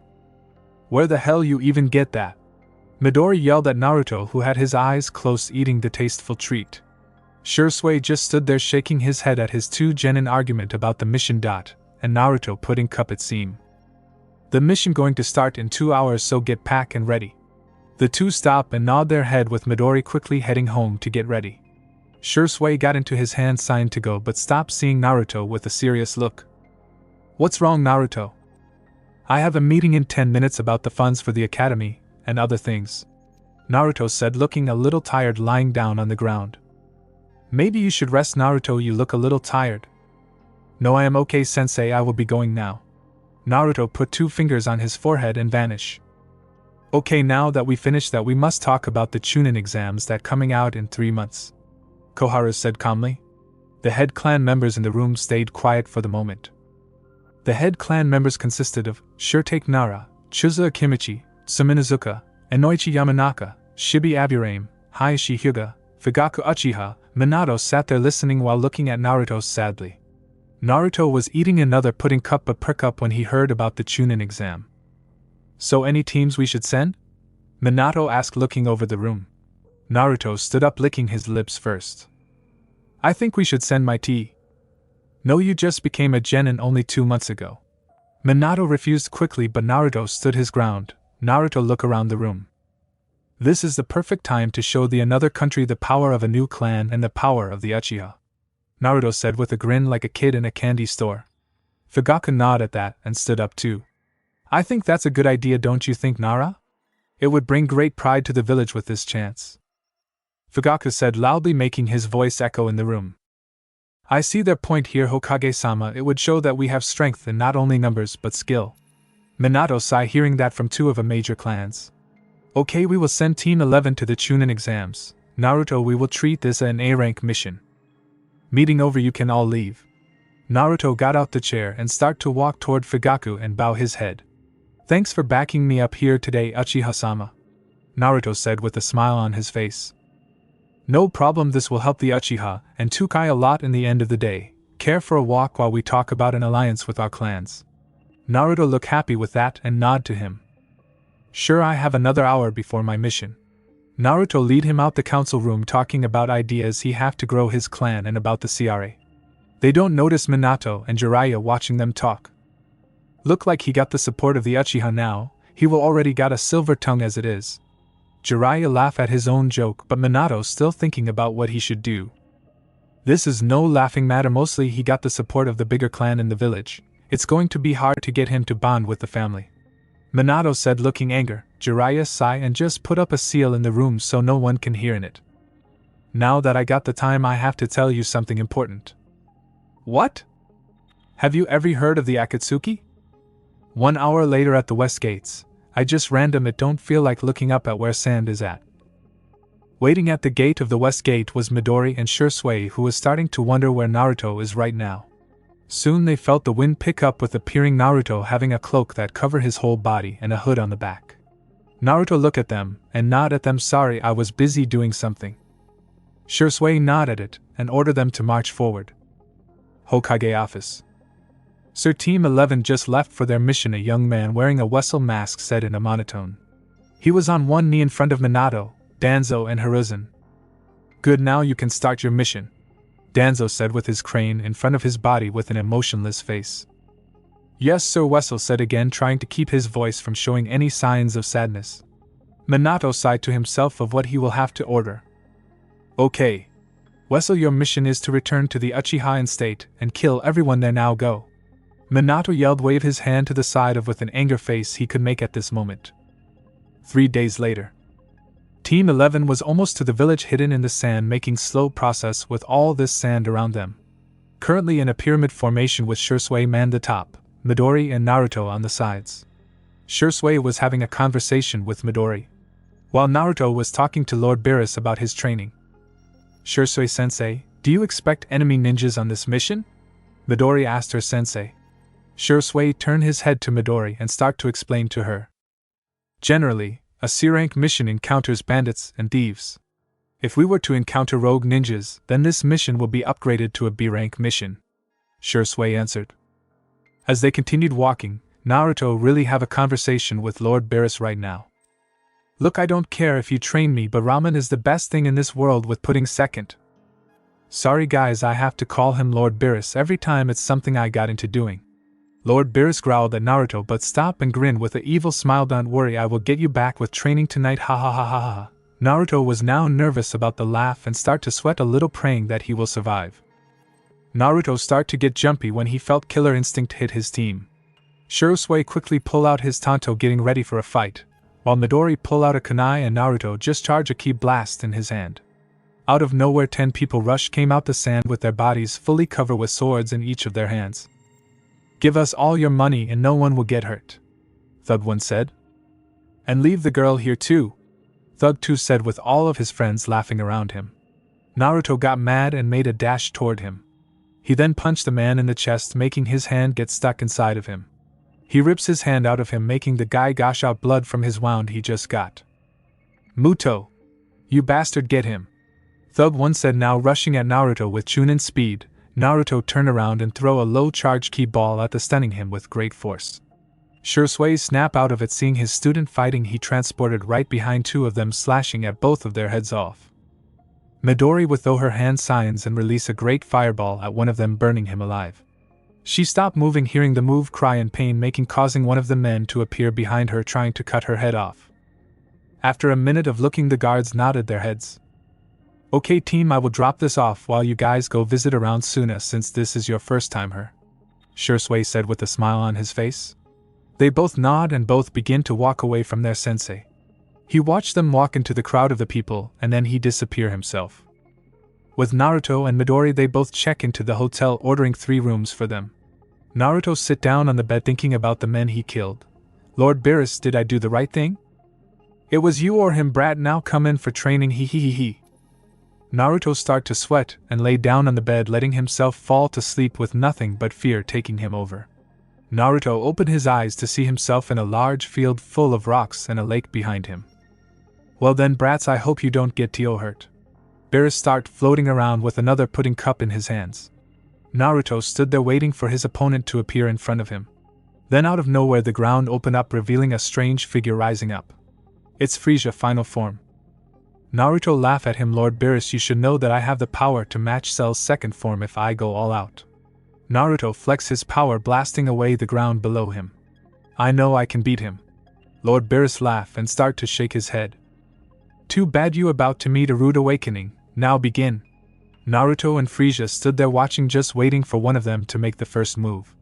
Where the hell you even get that? Midori yelled at Naruto, who had his eyes closed eating the tasteful treat. Shursui just stood there shaking his head at his two genin argument about the mission. And Naruto pudding cup it seemed. The mission going to start in 2 hours, so get pack and ready. The two stop and nod their head, with Midori quickly heading home to get ready. Shursui got into his hand sign to go, but stopped, seeing Naruto with a serious look. What's wrong, Naruto? I have a meeting in 10 minutes about the funds for the academy and other things, Naruto said, looking a little tired, lying down on the ground. Maybe you should rest, Naruto, you look a little tired. No, I am okay, sensei, I will be going now. Naruto put 2 fingers on his forehead and vanished. Okay, now that we finished that, we must talk about the Chunin exams that coming out in 3 months, Koharu said calmly. The head clan members in the room stayed quiet for the moment. The head clan members consisted of Shurtake Nara, Chuza Akimichi, Suminazuka, Enoichi Yamanaka, Shibi Aburame, Hayashi Hyuga, Fugaku Uchiha. Minato sat there listening while looking at Naruto sadly. Naruto was eating another pudding cup but perked up when he heard about the Chunin exam. So any teams we should send? Minato asked, looking over the room. Naruto stood up, licking his lips first. I think we should send my tea. No, you just became a genin only 2 months ago. Minato refused quickly, but Naruto stood his ground. Naruto looked around the room. This is the perfect time to show the another country the power of a new clan and the power of the Uchiha, Naruto said with a grin like a kid in a candy store. Fugaku nodded at that and stood up too. I think that's a good idea, don't you think, Nara? It would bring great pride to the village with this chance, Fugaku said loudly, making his voice echo in the room. I see their point here, Hokage-sama. It would show that we have strength in not only numbers but skill. Minato sighed, hearing that from 2 of a major clans. Okay, we will send Team 11 to the Chunin exams. Naruto, we will treat this an A-rank mission. Meeting over, you can all leave. Naruto got out the chair and started to walk toward Fugaku and bow his head. Thanks for backing me up here today, Uchiha-sama, Naruto said with a smile on his face. No problem, this will help the Uchiha and Tsukai a lot in the end of the day. Care for a walk while we talk about an alliance with our clans? Naruto look happy with that and nod to him. Sure, I have another hour before my mission. Naruto lead him out the council room talking about ideas he have to grow his clan and about the CRA. They don't notice Minato and Jiraiya watching them talk. Look like he got the support of the Uchiha now, he will already got a silver tongue as it is. Jiraiya laugh at his own joke, but Minato's still thinking about what he should do. This is no laughing matter, mostly he got the support of the bigger clan in the village. It's going to be hard to get him to bond with the family. Minato said, looking anger. Jiraiya sigh and just put up a seal in the room so no one can hear in it. Now that I got the time, I have to tell you something important. What? Have you ever heard of the Akatsuki? 1 hour later at the west gates. I just random it don't feel like looking up at where sand is at. Waiting at the gate of the west gate was Midori and Shursui, who was starting to wonder where Naruto is right now. Soon they felt the wind pick up with appearing Naruto having a cloak that covered his whole body and a hood on the back. Naruto looked at them and nod at them. Sorry, I was busy doing something. Shursui nod at it and order them to march forward. Hokage office. Sir, Team 11 just left for their mission, a young man wearing a Wessel mask said in a monotone. He was on one knee in front of Minato, Danzo and Hiruzen. Good, now you can start your mission, Danzo said with his crane in front of his body with an emotionless face. Yes, Sir, Wessel said again, trying to keep his voice from showing any signs of sadness. Minato sighed to himself of what he will have to order. Okay. Wessel, your mission is to return to the Uchiha State and kill everyone there. Now go. Minato yelled, waved his hand to the side of with an anger face he could make at this moment. 3 days later. Team 11 was almost to the village, hidden in the sand, making slow process with all this sand around them. Currently in a pyramid formation with Shursui manned the top, Midori and Naruto on the sides. Shursui was having a conversation with Midori, while Naruto was talking to Lord Beerus about his training. Shursui-sensei, do you expect enemy ninjas on this mission? Midori asked her sensei. Shursui turned his head to Midori and started to explain to her. Generally, a C-rank mission encounters bandits and thieves. If we were to encounter rogue ninjas, then this mission will be upgraded to a B-rank mission, Shursui answered. As they continued walking, Naruto really have a conversation with Lord Beerus right now. Look, I don't care if you train me, but ramen is the best thing in this world with pudding second. Sorry guys, I have to call him Lord Beerus every time it's something I got into doing. Lord Beerus growled at Naruto but stopped and grinned with an evil smile. Don't worry, I will get you back with training tonight, ha ha ha ha ha. Naruto was now nervous about the laugh and start to sweat a little, praying that he will survive. Naruto start to get jumpy when he felt killer instinct hit his team. Shursui quickly pull out his tanto, getting ready for a fight, while Midori pull out a kunai and Naruto just charge a ki blast in his hand. Out of nowhere 10 people rush came out the sand with their bodies fully covered with swords in each of their hands. Give us all your money and no one will get hurt, Thug 1 said. And leave the girl here too, Thug 2 said with all of his friends laughing around him. Naruto got mad and made a dash toward him. He then punched the man in the chest, making his hand get stuck inside of him. He rips his hand out of him, making the guy gush out blood from his wound he just got. Muto! You bastard, get him! Thug 1 said, now rushing at Naruto with chunin speed. Naruto turned around and throw a low charge ki ball at the, stunning him with great force. Shursui snap out of it, seeing his student fighting. He transported right behind 2 of them, slashing at both of their heads off. Midori with her hand signs and release a great fireball at one of them, burning him alive. She stopped moving, hearing the move, cry in pain, causing one of the men to appear behind her, trying to cut her head off. After a minute of looking, the guards nodded their heads. Okay team, I will drop this off while you guys go visit around Suna, since this is your first time here, Shursui said with a smile on his face. They both nod and both begin to walk away from their sensei. He watched them walk into the crowd of the people and then he disappear himself. With Naruto and Midori, they both check into the hotel, ordering 3 rooms for them. Naruto sit down on the bed thinking about the men he killed. Lord Beerus, did I do the right thing? It was you or him, brat, now come in for training, he he he he. Naruto start to sweat and lay down on the bed, letting himself fall to sleep with nothing but fear taking him over. Naruto opened his eyes to see himself in a large field full of rocks and a lake behind him. Well then brats, I hope you don't get Tio hurt. Beerus start floating around with another pudding cup in his hands. Naruto stood there waiting for his opponent to appear in front of him. Then out of nowhere the ground opened up, revealing a strange figure rising up. It's Frieza final form. Naruto laughed at him. Lord Beerus, you should know that I have the power to match Cell's second form if I go all out. Naruto flexed his power, blasting away the ground below him. I know I can beat him. Lord Beerus laughed and started to shake his head. Too bad you about to meet a rude awakening, now begin. Naruto and Frieza stood there watching, just waiting for one of them to make the first move.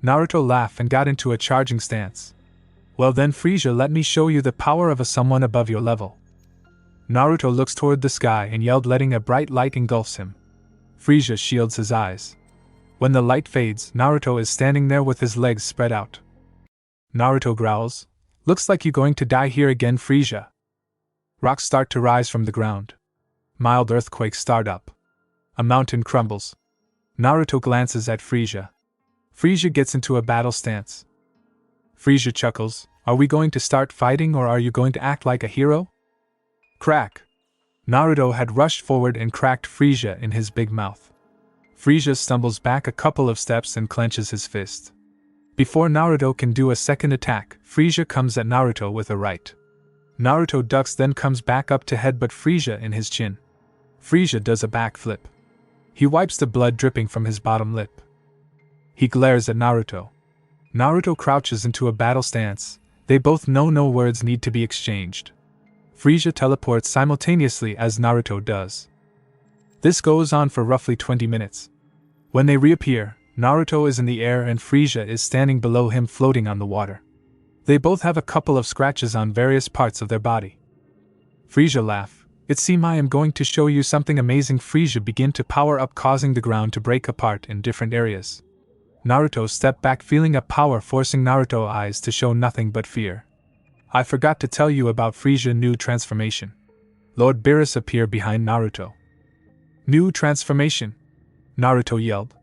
Naruto laughed and got into a charging stance. Well then Frieza, let me show you the power of someone above your level. Naruto looks toward the sky and yelled, letting a bright light engulfs him. Frieza shields his eyes. When the light fades, Naruto is standing there with his legs spread out. Naruto growls, looks like you're going to die here again, Frieza. Rocks start to rise from the ground. Mild earthquakes start up. A mountain crumbles. Naruto glances at Frieza. Frieza gets into a battle stance. Frieza chuckles, are we going to start fighting or are you going to act like a hero? Crack! Naruto had rushed forward and cracked Frieza in his big mouth. Frieza stumbles back a couple of steps and clenches his fist. Before Naruto can do a second attack, Frieza comes at Naruto with a right. Naruto ducks, then comes back up to headbutt Frieza in his chin. Frieza does a backflip. He wipes the blood dripping from his bottom lip. He glares at Naruto. Naruto crouches into a battle stance. They both know no words need to be exchanged. Frieza teleports simultaneously as Naruto does. This goes on for roughly 20 minutes. When they reappear, Naruto is in the air and Frieza is standing below him, floating on the water. They both have a couple of scratches on various parts of their body. Frieza laughs. It seems I am going to show you something amazing. Frieza begin to power up, causing the ground to break apart in different areas. Naruto stepped back, feeling a power forcing Naruto's eyes to show nothing but fear. I forgot to tell you about Frieza's new transformation. Lord Beerus appeared behind Naruto. New transformation? Naruto yelled.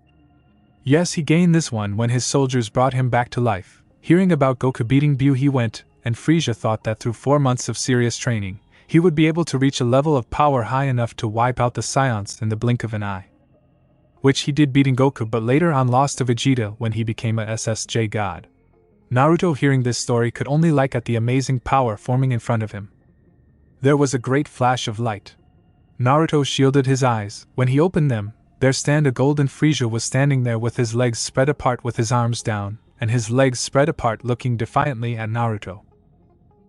Yes, he gained this one when his soldiers brought him back to life. Hearing about Goku beating Buu, he went, and Frieza thought that through 4 months of serious training, he would be able to reach a level of power high enough to wipe out the Saiyans in the blink of an eye. Which he did, beating Goku, but later on lost to Vegeta when he became a SSJ god. Naruto, hearing this story, could only look at the amazing power forming in front of him. There was a great flash of light. Naruto shielded his eyes. When he opened them, there stand a golden Frieza was standing there with his legs spread apart, with his arms down, and his legs spread apart, looking defiantly at Naruto.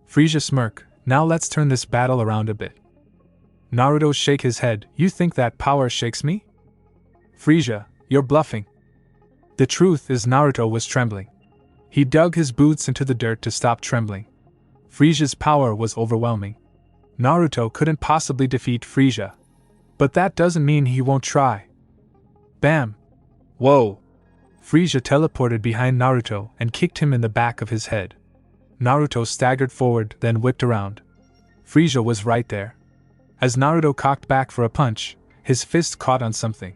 Frieza smirk, now let's turn this battle around a bit. Naruto shake his head, you think that power shakes me? Frieza, you're bluffing. The truth is Naruto was trembling. He dug his boots into the dirt to stop trembling. Frieza's power was overwhelming. Naruto couldn't possibly defeat Frieza. But that doesn't mean he won't try. Bam! Whoa! Frieza teleported behind Naruto and kicked him in the back of his head. Naruto staggered forward, then whipped around. Frieza was right there. As Naruto cocked back for a punch, his fist caught on something.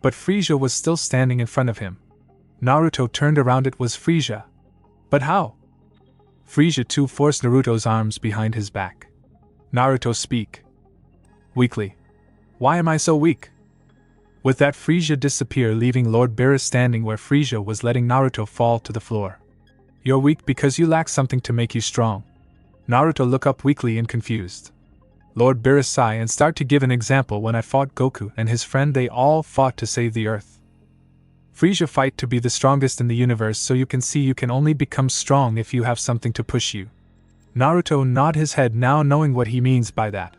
But Frieza was still standing in front of him. Naruto turned around, it was Frieza. But how? Frieza too forced Naruto's arms behind his back. Naruto speak. Weakly. Why am I so weak? With that, Frieza disappeared, leaving Lord Beerus standing where Frieza was, letting Naruto fall to the floor. You're weak because you lack something to make you strong. Naruto looked up weakly and confused. Lord Beerus sighed and started to give an example. When I fought Goku and his friend, they all fought to save the earth. Frieza fight to be the strongest in the universe, so you can see you can only become strong if you have something to push you. Naruto nodded his head, now knowing what he means by that.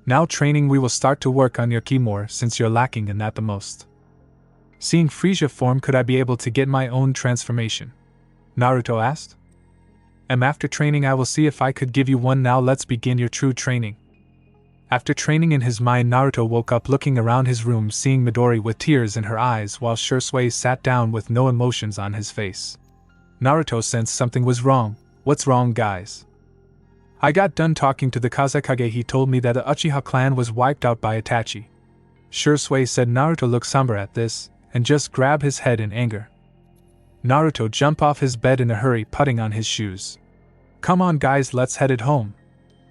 Now training, we will start to work on your ki more, since you're lacking in that the most. Seeing Frieza form, could I be able to get my own transformation? Naruto asked. After training I will see if I could give you one. Now let's begin your true training. After training in his mind, Naruto woke up, looking around his room, seeing Midori with tears in her eyes while Shursui sat down with no emotions on his face. Naruto sensed something was wrong. What's wrong, guys? I got done talking to the Kazekage. He told me that the Uchiha clan was wiped out by Itachi. Shursui said. Naruto looked somber at this, and just grabbed his head in anger. Naruto jumped off his bed in a hurry, putting on his shoes. Come on guys, let's head it home.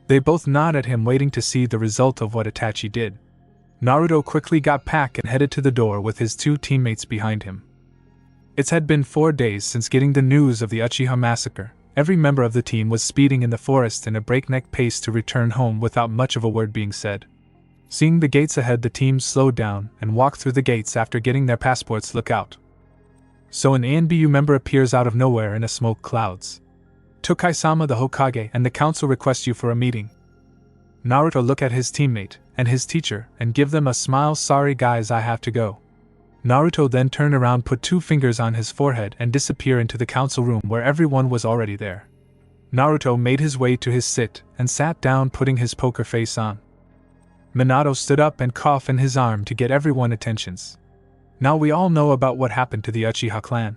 They both nodded at him, waiting to see the result of what Itachi did. Naruto quickly got back and headed to the door with his 2 teammates behind him. It had been 4 days since getting the news of the Uchiha massacre. Every member of the team was speeding in the forest in a breakneck pace to return home without much of a word being said. Seeing the gates ahead, the team slowed down and walked through the gates after getting their passports look out. So an ANBU member appears out of nowhere in a smoke clouds. Tokai-sama the Hokage and the council request you for a meeting. Naruto look at his teammate and his teacher and give them a smile. Sorry guys, I have to go. Naruto then turned around, put 2 fingers on his forehead and disappear into the council room where everyone was already there. Naruto made his way to his sit and sat down, putting his poker face on. Minato stood up and coughed in his arm to get everyone's attentions. Now we all know about what happened to the Uchiha clan.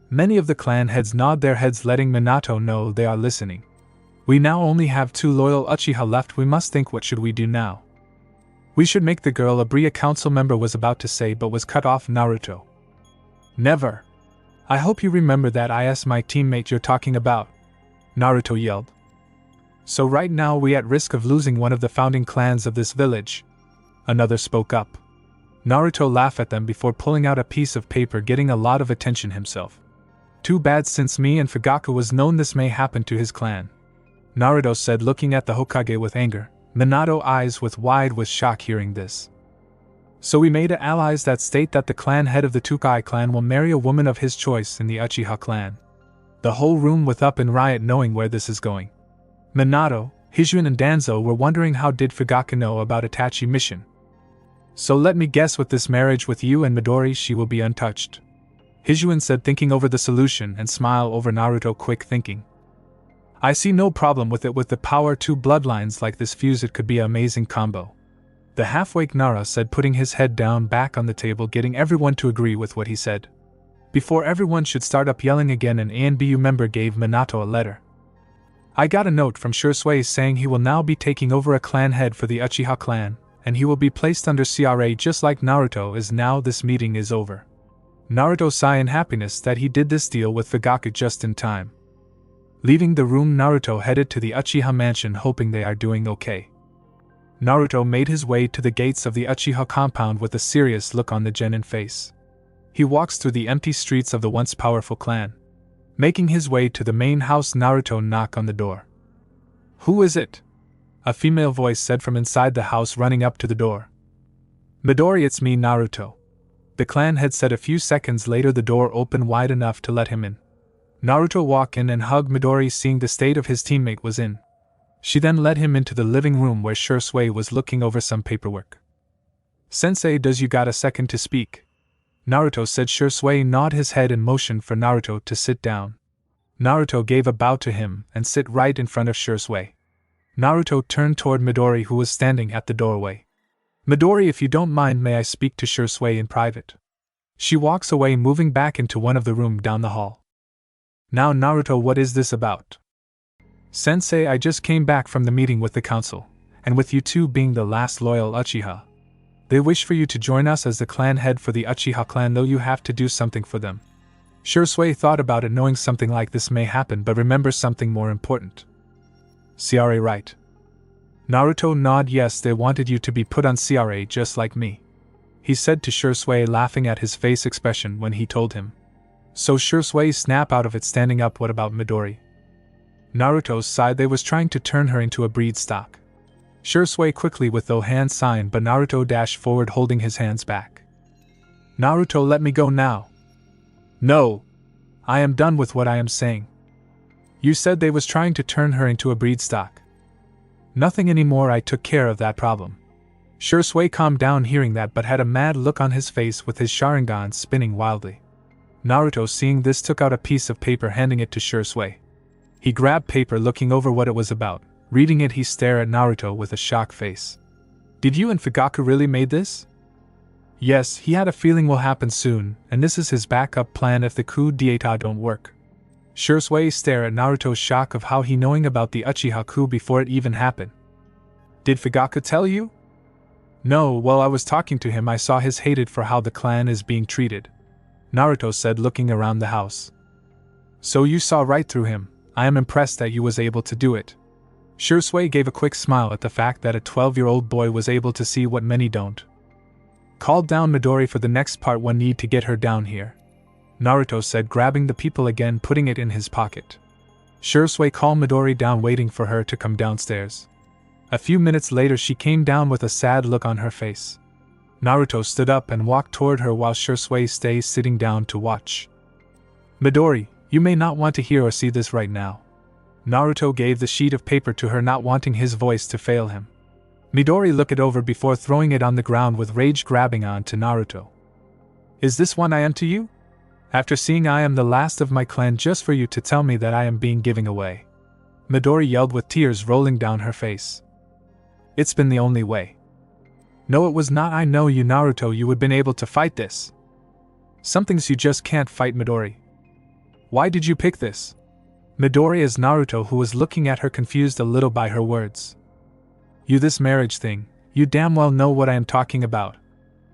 Many of the clan heads nod their heads, letting Minato know they are listening. We now only have 2 loyal Uchiha left. We must think, what should we do now? We should make the girl a council member was about to say but was cut off. Naruto. Never. I hope you remember that I asked my teammate you're talking about. Naruto yelled. So right now we at risk of losing one of the founding clans of this village. Another spoke up. Naruto laughed at them before pulling out a piece of paper, getting a lot of attention himself. Too bad, since me and Fugaku was known this may happen to his clan. Naruto said, looking at the Hokage with anger. Minato eyes with wide with shock hearing this. So we made allies that state that the clan head of the Tokai clan will marry a woman of his choice in the Uchiha clan. The whole room was up in riot knowing where this is going. Minato, Hijun and Danzo were wondering how did Fugaku know about Itachi mission. So let me guess, with this marriage with you and Midori she will be untouched. Hijun said, thinking over the solution and smile over Naruto, quick thinking. I see no problem with it. With the power 2 bloodlines like this fuse, it could be an amazing combo. The half-awake Nara said, putting his head down back on the table, getting everyone to agree with what he said. Before everyone should start up yelling again, an ANBU member gave Minato a letter. I got a note from Shursui saying he will now be taking over a clan head for the Uchiha clan, and he will be placed under CRA just like Naruto is now. This meeting is over. Naruto sighed in happiness that he did this deal with Fugaku just in time. Leaving the room, Naruto headed to the Uchiha mansion, hoping they are doing okay. Naruto made his way to the gates of the Uchiha compound with a serious look on the genin face. He walks through the empty streets of the once powerful clan. Making his way to the main house, Naruto knocked on the door. Who is it? A female voice said from inside the house, running up to the door. Midori, it's me, Naruto. The clan head said. A few seconds later, the door opened wide enough to let him in. Naruto walked in and hugged Midori, seeing the state of his teammate was in. She then led him into the living room where Shursui was looking over some paperwork. Sensei, does you got a second to speak? Naruto said. Shursui nodded his head and motioned for Naruto to sit down. Naruto gave a bow to him and sit right in front of Shursui. Naruto turned toward Midori, who was standing at the doorway. Midori, if you don't mind, may I speak to Shursui in private? She walks away, moving back into one of the rooms down the hall. Now Naruto, what is this about? Sensei, I just came back from the meeting with the council, and with you two being the last loyal Uchiha. They wish for you to join us as the clan head for the Uchiha clan, though you have to do something for them. Shursui thought about it, knowing something like this may happen, but remember something more important. CRA, right? Naruto nodded. Yes, they wanted you to be put on CRA just like me, he said to Shursui, laughing at his face expression when he told him. So Shursui snapped out of it, standing up. What about Midori? Naruto sighed. They was trying to turn her into a breed stock. Shursui quickly with the hand sign, but Naruto dashed forward, holding his hands back. Naruto, let me go now. No. I am done with what I am saying. You said they was trying to turn her into a breed stock. Nothing anymore, I took care of that problem. Shursui calmed down hearing that, but had a mad look on his face with his Sharingan spinning wildly. Naruto, seeing this, took out a piece of paper, handing it to Shursui. He grabbed paper, looking over what it was about. Reading it, he stared at Naruto with a shocked face. Did you and Fugaku really made this? Yes, he had a feeling will happen soon, and this is his backup plan if the coup d'etat don't work. Shursui stared at Naruto's shock of how he knowing about the Uchiha coup before it even happened. Did Fugaku tell you? No, while I was talking to him I saw his hated for how the clan is being treated. Naruto said, looking around the house. So you saw right through him. I am impressed that you was able to do it. Shursui gave a quick smile at the fact that a 12-year-old boy was able to see what many don't. Call down Midori for the next part, one need to get her down here. Naruto said, grabbing the people again, putting it in his pocket. Shursui called Midori down, waiting for her to come downstairs. A few minutes later she came down with a sad look on her face. Naruto stood up and walked toward her while Shursui stayed sitting down to watch. Midori, you may not want to hear or see this right now. Naruto gave the sheet of paper to her, not wanting his voice to fail him. Midori looked it over before throwing it on the ground with rage, grabbing on to Naruto. Is this what I am to you? After seeing I am the last of my clan just for you to tell me that I am being given away? Midori yelled with tears rolling down her face. It's been the only way. No, it was not. I know you, Naruto, you would been able to fight this. Some things you just can't fight, Midori. Why did you pick this? Midori as Naruto, who was looking at her confused a little by her words. You, this marriage thing, you damn well know what I am talking about.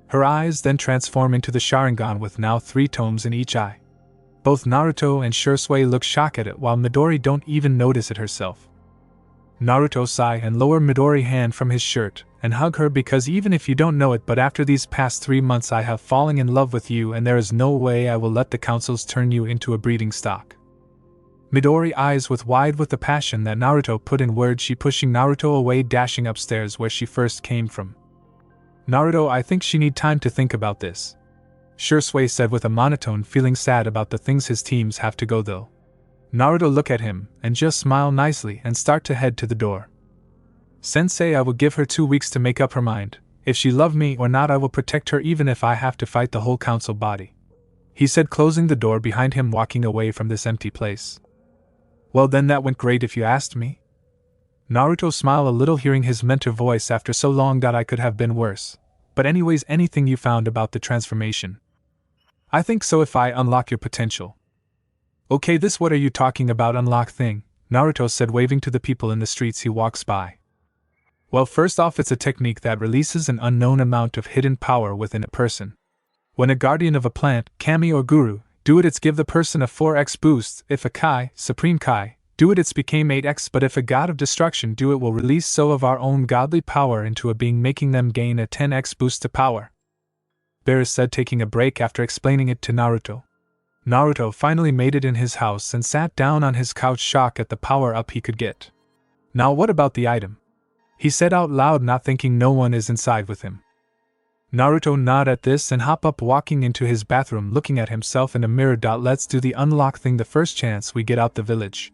Her eyes then transform into the Sharingan with now 3 tomes in each eye. Both Naruto and Shursui look shocked at it while Midori don't even notice it herself. Naruto sigh and lower Midori hand from his shirt and hug her, because even if you don't know it, but after these past 3 months I have fallen in love with you, and there is no way I will let the councils turn you into a breeding stock. Midori eyes with wide with the passion that Naruto put in words, she pushing Naruto away, dashing upstairs where she first came from. Naruto, I think she need time to think about this. Shursui said with a monotone, feeling sad about the things his teams have to go through. Naruto look at him and just smile nicely and start to head to the door. Sensei, I will give her 2 weeks to make up her mind. If she love me or not, I will protect her even if I have to fight the whole council body. He said, closing the door behind him, walking away from this empty place. Well then, that went great if you asked me. Naruto smiled a little hearing his mentor voice after so long that I could have been worse. But anyways, anything you found about the transformation? I think so, if I unlock your potential. Okay, this what are you talking about unlock thing? Naruto said, waving to the people in the streets he walks by. Well, first off, it's a technique that releases an unknown amount of hidden power within a person. When a guardian of a plant, kami or guru, do it, it's give the person a 4x boost. If a kai, supreme kai, do it, it's became 8x, but if a god of destruction do it, will release so of our own godly power into a being, making them gain a 10x boost to power. Beerus said, taking a break after explaining it to Naruto. Naruto finally made it in his house and sat down on his couch, shocked at the power up he could get. Now what about the item? He said out loud, not thinking no one is inside with him. Naruto nodded at this and hop up, walking into his bathroom, looking at himself in a mirror. Let's do the unlock thing the first chance we get out the village.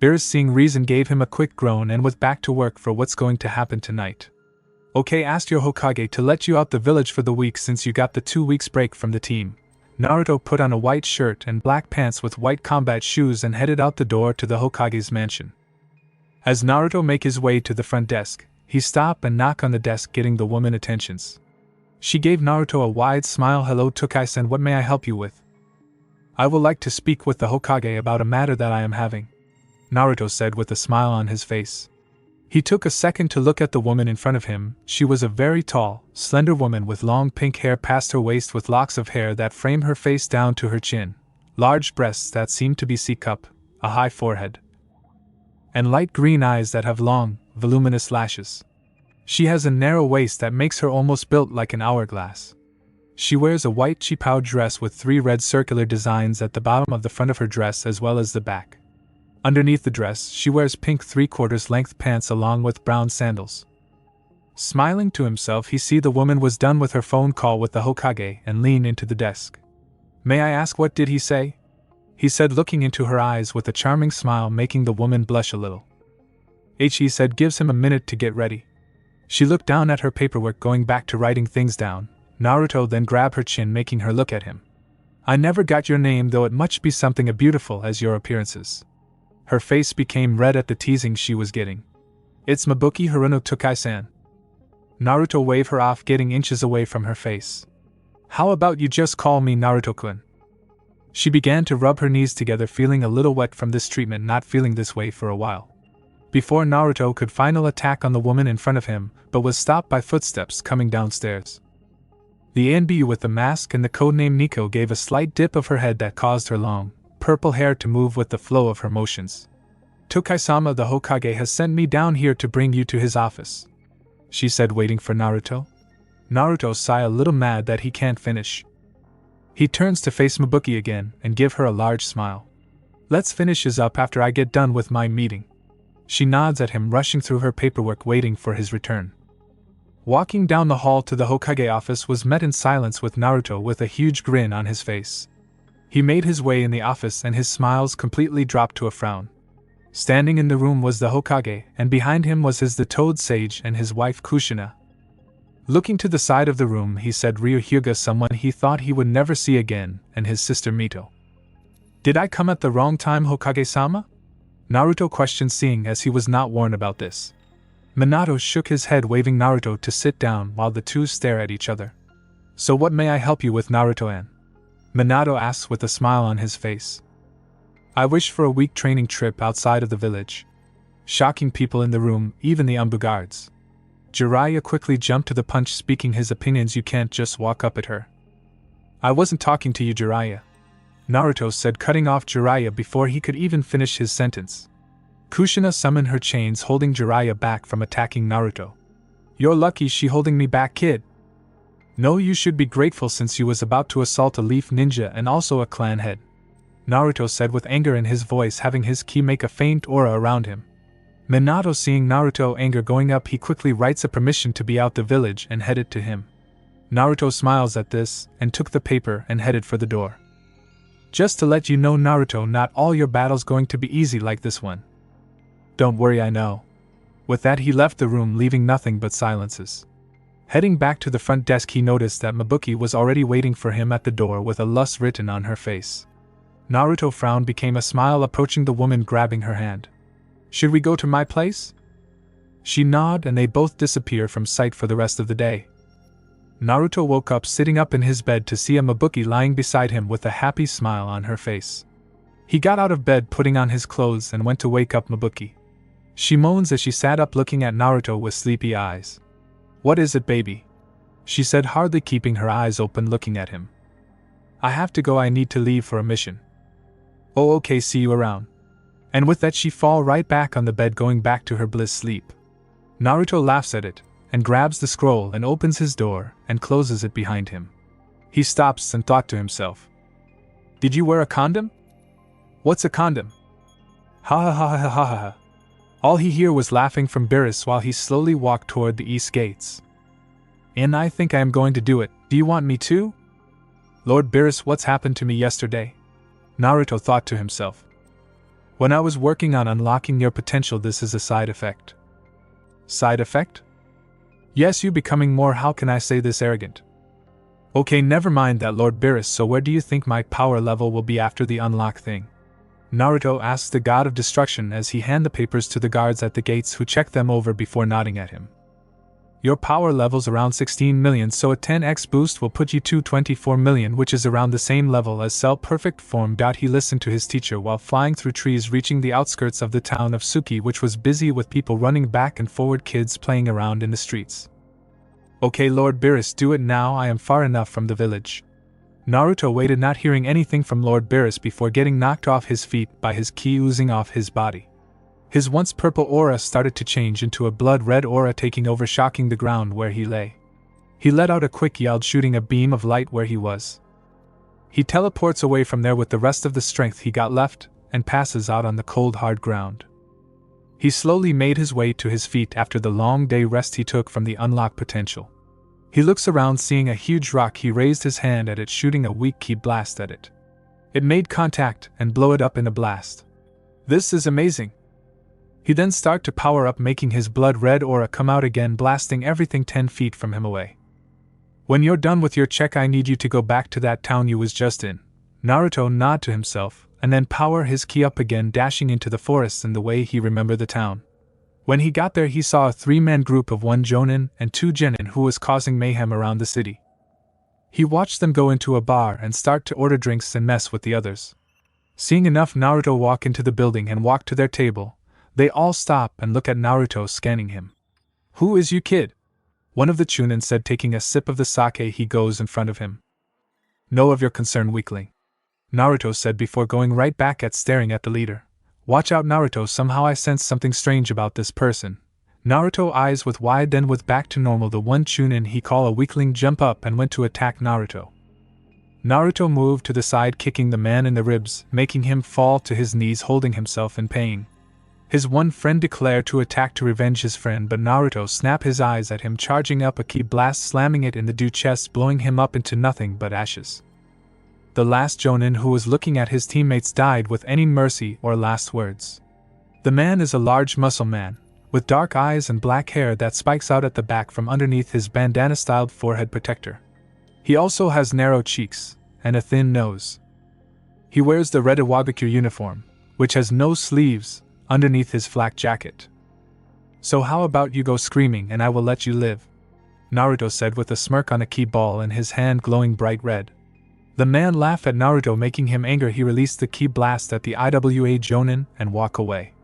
Beerus, seeing reason, gave him a quick groan and was back to work for what's going to happen tonight. Okay, asked your Hokage to let you out the village for the week since you got the 2 weeks break from the team. Naruto put on a white shirt and black pants with white combat shoes and headed out the door to the Hokage's mansion. As Naruto make his way to the front desk, he stopped and knocked on the desk, getting the woman attentions. She gave Naruto a wide smile. Hello, Tokai-san, what may I help you with? I would like to speak with the Hokage about a matter that I am having, Naruto said with a smile on his face. He took a second to look at the woman in front of him. She was a very tall, slender woman with long pink hair past her waist, with locks of hair that framed her face down to her chin, large breasts that seemed to be C-cup, a high forehead, and light green eyes that have long, voluminous lashes. She has a narrow waist that makes her almost built like an hourglass. She wears a white cheapao dress with 3 red circular designs at the bottom of the front of her dress as well as the back. Underneath the dress, she wears pink 3/4 length pants along with brown sandals. Smiling to himself, he see the woman was done with her phone call with the Hokage and leaned into the desk. May I ask, what did he say? He said, looking into her eyes with a charming smile, making the woman blush a little. He said, gives him a minute to get ready. She looked down at her paperwork, going back to writing things down. Naruto then grabbed her chin, making her look at him. I never got your name, though it must be something as beautiful as your appearances. Her face became red at the teasing she was getting. It's Mabuki Haruno Tokai-san. Naruto waved her off, getting inches away from her face. How about you just call me Naruto-kun? She began to rub her knees together, feeling a little wet from this treatment, not feeling this way for a while. Before Naruto could final attack on the woman in front of him, but was stopped by footsteps coming downstairs. The ANBU with the mask and the codename Nico gave a slight dip of her head that caused her long, purple hair to move with the flow of her motions. Tokai-sama, the Hokage has sent me down here to bring you to his office, she said, waiting for Naruto. Naruto sigh a little mad that he can't finish. He turns to face Mabuki again and give her a large smile. Let's finish this up after I get done with my meeting. She nods at him, rushing through her paperwork waiting for his return. Walking down the hall to the Hokage office was met in silence with Naruto with a huge grin on his face. He made his way in the office and his smiles completely dropped to a frown. Standing in the room was the Hokage, and behind him was the Toad Sage and his wife Kushina. Looking to the side of the room, he said Ryuhyuga, someone he thought he would never see again, and his sister Mito. Did I come at the wrong time, Hokage-sama? Naruto questioned, seeing as he was not warned about this. Minato shook his head, waving Naruto to sit down while the two stare at each other. So what may I help you with, Naruto-an? Minato asks with a smile on his face. I wish for a week training trip outside of the village. Shocking people in the room, even the Umbu guards. Jiraiya quickly jumped to the punch, speaking his opinions. You can't just walk up at her. I wasn't talking to you, Jiraiya, Naruto said, cutting off Jiraiya before he could even finish his sentence. Kushina summoned her chains, holding Jiraiya back from attacking Naruto. You're lucky she holding me back, kid. No, you should be grateful since you was about to assault a leaf ninja and also a clan head, Naruto said with anger in his voice, having his ki make a faint aura around him. Minato, seeing Naruto anger going up, he quickly writes a permission to be out the village and headed to him. Naruto smiles at this and took the paper and headed for the door. Just to let you know, Naruto, not all your battles going to be easy like this one. Don't worry, I know. With that, he left the room, leaving nothing but silences. Heading back to the front desk, he noticed that Mabuki was already waiting for him at the door with a lust written on her face. Naruto frown became a smile, approaching the woman, grabbing her hand. Should we go to my place? She nodded and they both disappear from sight for the rest of the day. Naruto woke up sitting up in his bed to see a Mabuki lying beside him with a happy smile on her face. He got out of bed, putting on his clothes, and went to wake up Mabuki. She moans as she sat up, looking at Naruto with sleepy eyes. What is it, baby? She said, hardly keeping her eyes open, looking at him. I have to go, I need to leave for a mission. Oh, okay, see you around. And with that, she fall right back on the bed, going back to her bliss sleep. Naruto laughs at it, and grabs the scroll and opens his door and closes it behind him. He stops and thought to himself. Did you wear a condom? What's a condom? Ha ha ha ha ha ha ha. All he heard was laughing from Beerus while he slowly walked toward the east gates. And I think I am going to do it. Do you want me to? Lord Beerus, what's happened to me yesterday? Naruto thought to himself. When I was working on unlocking your potential, this is a side effect. Side effect? Yes, you becoming more, how can I say this, arrogant. Okay, never mind that, Lord Beerus, so where do you think my power level will be after the unlock thing? Naruto asks the god of destruction as he hand the papers to the guards at the gates, who check them over before nodding at him. Your power level's around 16 million, so a 10x boost will put you to 24 million, which is around the same level as Cell Perfect Form. He listened to his teacher while flying through trees, reaching the outskirts of the town of Suki, which was busy with people running back and forward, kids playing around in the streets. Okay, Lord Beerus, do it now, I am far enough from the village. Naruto waited, not hearing anything from Lord Beerus, before getting knocked off his feet by his ki oozing off his body. His once purple aura started to change into a blood-red aura, taking over, shocking the ground where he lay. He let out a quick yell, shooting a beam of light where he was. He teleports away from there with the rest of the strength he got left, and passes out on the cold, hard ground. He slowly made his way to his feet after the long day rest he took from the unlocked potential. He looks around, seeing a huge rock. He raised his hand at it, shooting a weak ki blast at it. It made contact and blew it up in a blast. This is amazing. He then started to power up, making his blood-red aura come out again, blasting everything 10 feet from him away. When you're done with your check, I need you to go back to that town you was just in. Naruto nodded to himself, and then power his ki up again, dashing into the forests in the way he remembered the town. When he got there, he saw a 3-man group of 1 Jonin and 2 Genin who was causing mayhem around the city. He watched them go into a bar and start to order drinks and mess with the others. Seeing enough Naruto walk into the building and walk to their table, they all stop and look at Naruto, scanning him. Who is you, kid? One of the Chunin said, taking a sip of the sake. He goes in front of him. Know of your concern, weakling, Naruto said before going right back at staring at the leader. Watch out, Naruto, somehow I sense something strange about this person. Naruto eyes with wide, then with back to normal. The one Chunin he call a weakling jump up and went to attack Naruto. Naruto moved to the side, kicking the man in the ribs, making him fall to his knees, holding himself in pain. His one friend declared to attack to revenge his friend, but Naruto snapped his eyes at him, charging up a ki blast, slamming it in the dude's chest, blowing him up into nothing but ashes. The last Jonin who was looking at his teammates died with any mercy or last words. The man is a large muscle man, with dark eyes and black hair that spikes out at the back from underneath his bandana-styled forehead protector. He also has narrow cheeks and a thin nose. He wears the red Hokage uniform, which has no sleeves, underneath his flak jacket. "So how about you go screaming and I will let you live?" Naruto said with a smirk on a ki ball in his hand glowing bright red. The man laughed at Naruto, making him angry. He released the ki blast at the IWA Jonin and walk away.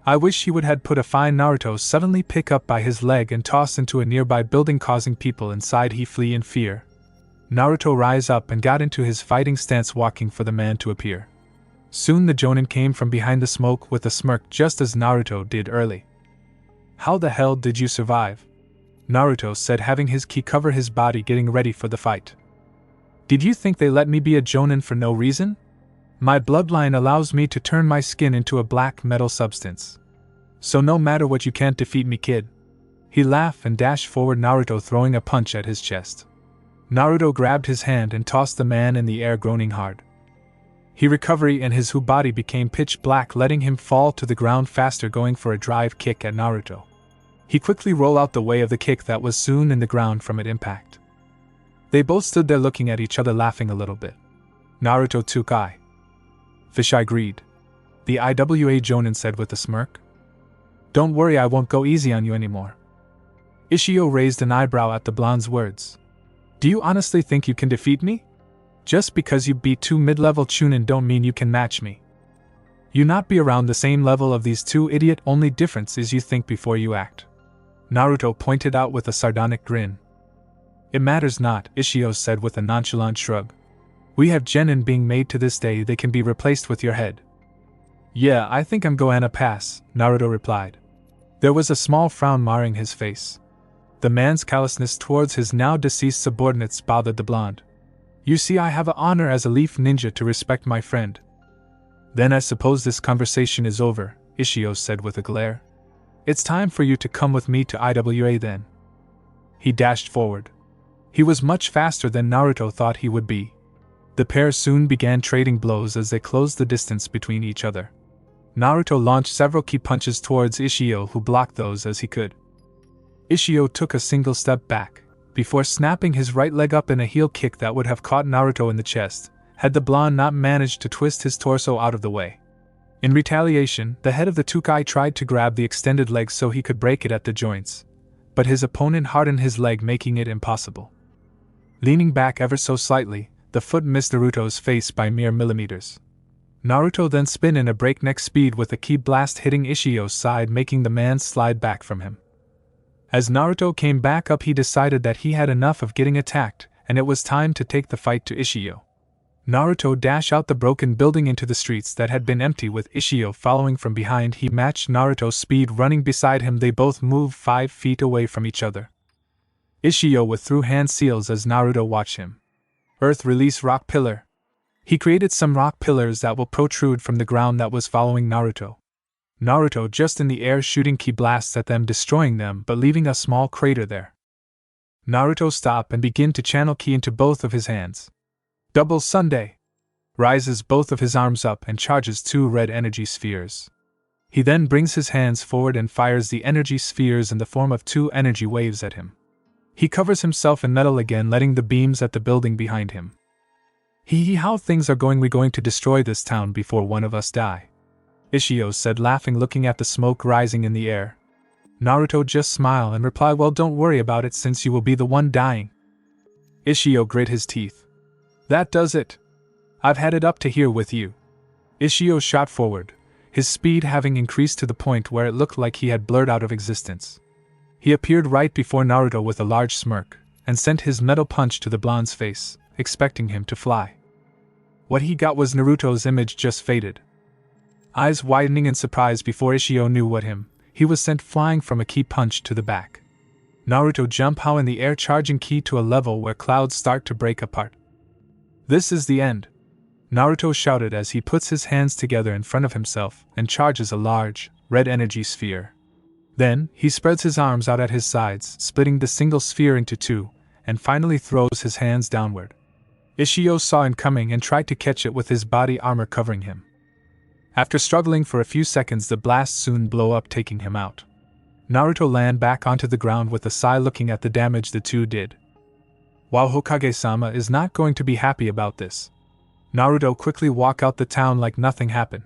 I wish he would had put a fine. Naruto suddenly pick up by his leg and toss into a nearby building, causing people inside he flee in fear. Naruto rise up and got into his fighting stance, walking for the man to appear. Soon the Jonin came from behind the smoke with a smirk, just as Naruto did early. "How the hell did you survive?" Naruto said, having his ki cover his body, getting ready for the fight. "Did you think they let me be a Jonin for no reason? My bloodline allows me to turn my skin into a black metal substance. So no matter what, you can't defeat me, kid." He laughed and dashed forward, Naruto throwing a punch at his chest. Naruto grabbed his hand and tossed the man in the air, groaning hard. He recovered and his whole body became pitch black, letting him fall to the ground faster, going for a drive kick at Naruto. He quickly rolled out the way of the kick that was soon in the ground from its impact. They both stood there looking at each other, laughing a little bit. Naruto took eye. "Fish-eye greed," the IWA Jonin said with a smirk. "Don't worry, I won't go easy on you anymore." Ishio raised an eyebrow at the blonde's words. "Do you honestly think you can defeat me? Just because you beat two mid-level Chunin don't mean you can match me. You not be around the same level of these two idiot, only difference is you think before you act," Naruto pointed out with a sardonic grin. "It matters not," Ishio said with a nonchalant shrug. "We have genin being made to this day, they can be replaced with your head." "Yeah, I think I'm gonna pass," Naruto replied. There was a small frown marring his face. The man's callousness towards his now deceased subordinates bothered the blonde. "You see, I have an honor as a leaf ninja to respect my friend." "Then I suppose this conversation is over," Ishio said with a glare. "It's time for you to come with me to IWA then." He dashed forward. He was much faster than Naruto thought he would be. The pair soon began trading blows as they closed the distance between each other. Naruto launched several ki punches towards Ishio, who blocked those as he could. Ishio took a single step back, before snapping his right leg up in a heel kick that would have caught Naruto in the chest, had the blonde not managed to twist his torso out of the way. In retaliation, the head of the Tukai tried to grab the extended leg so he could break it at the joints, but his opponent hardened his leg, making it impossible. Leaning back ever so slightly, the foot missed Naruto's face by mere millimeters. Naruto then spun in a breakneck speed with a ki blast, hitting Ishio's side, making the man slide back from him. As Naruto came back up, he decided that he had enough of getting attacked, and it was time to take the fight to Ishio. Naruto dashed out the broken building into the streets that had been empty, with Ishio following from behind. He matched Naruto's speed, running beside him. They both moved 5 feet away from each other. Ishio withdrew hand seals as Naruto watched him. "Earth release rock pillar." He created some rock pillars that will protrude from the ground that was following Naruto. Naruto just in the air, shooting ki blasts at them, destroying them but leaving a small crater there. Naruto stopped and began to channel ki into both of his hands. Double Sunday! Rises both of his arms up and charges 2 red energy spheres. He then brings his hands forward and fires the energy spheres in the form of 2 energy waves at him. He covers himself in metal again, letting the beams at the building behind him. How things are going, we going to destroy this town before one of us die," Ishio said, laughing, looking at the smoke rising in the air. Naruto just smiled and replied, "Well, don't worry about it since you will be the one dying." Ishio grit his teeth. "That does it. I've had it up to here with you." Ishio shot forward, his speed having increased to the point where it looked like he had blurred out of existence. He appeared right before Naruto with a large smirk, and sent his metal punch to the blonde's face, expecting him to fly. What he got was Naruto's image just faded. Eyes widening in surprise before Ishio knew what him, he was sent flying from a ki punch to the back. Naruto jump high in the air, charging ki to a level where clouds start to break apart. This is the end, Naruto shouted as he puts his hands together in front of himself and charges a large, red energy sphere. Then, he spreads his arms out at his sides, splitting the single sphere into two, and finally throws his hands downward. Ishio saw him coming and tried to catch it with his body armor covering him. After struggling for a few seconds, the blast soon blew up, taking him out. Naruto landed back onto the ground with a sigh, looking at the damage the two did. While Hokage-sama is not going to be happy about this, Naruto quickly walked out the town like nothing happened.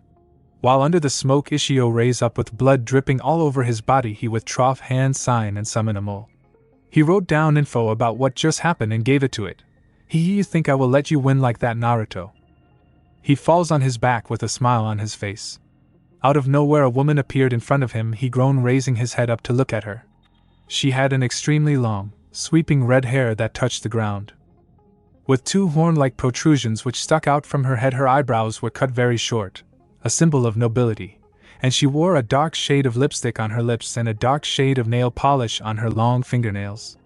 While under the smoke, Ishio raised up with blood dripping all over his body. He withdrew hand sign and summoned a mole. He wrote down info about what just happened and gave it to it. You think I will let you win like that, Naruto? He falls on his back with a smile on his face. Out of nowhere, a woman appeared in front of him. He groaned, raising his head up to look at her. She had an extremely long, sweeping red hair that touched the ground. With two horn-like protrusions which stuck out from her head, her eyebrows were cut very short, a symbol of nobility, and she wore a dark shade of lipstick on her lips and a dark shade of nail polish on her long fingernails.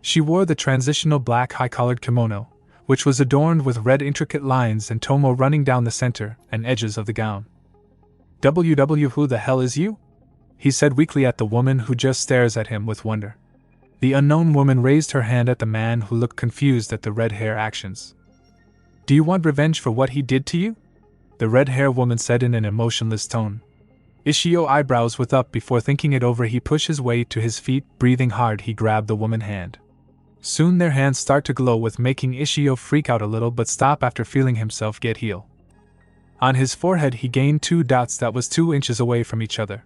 She wore the transitional black high-collared kimono, which was adorned with red intricate lines and tomo running down the center and edges of the gown. Who the hell is you? He said weakly at the woman who just stares at him with wonder. The unknown woman raised her hand at the man who looked confused at the red hair actions. Do you want revenge for what he did to you? The red hair woman said in an emotionless tone. Ishio's eyebrows went up. Before thinking it over, he pushed his way to his feet. Breathing hard, he grabbed the woman's hand. Soon their hands start to glow, with making Ishio freak out a little but stop after feeling himself get heal. On his forehead he gained 2 dots that was 2 inches away from each other.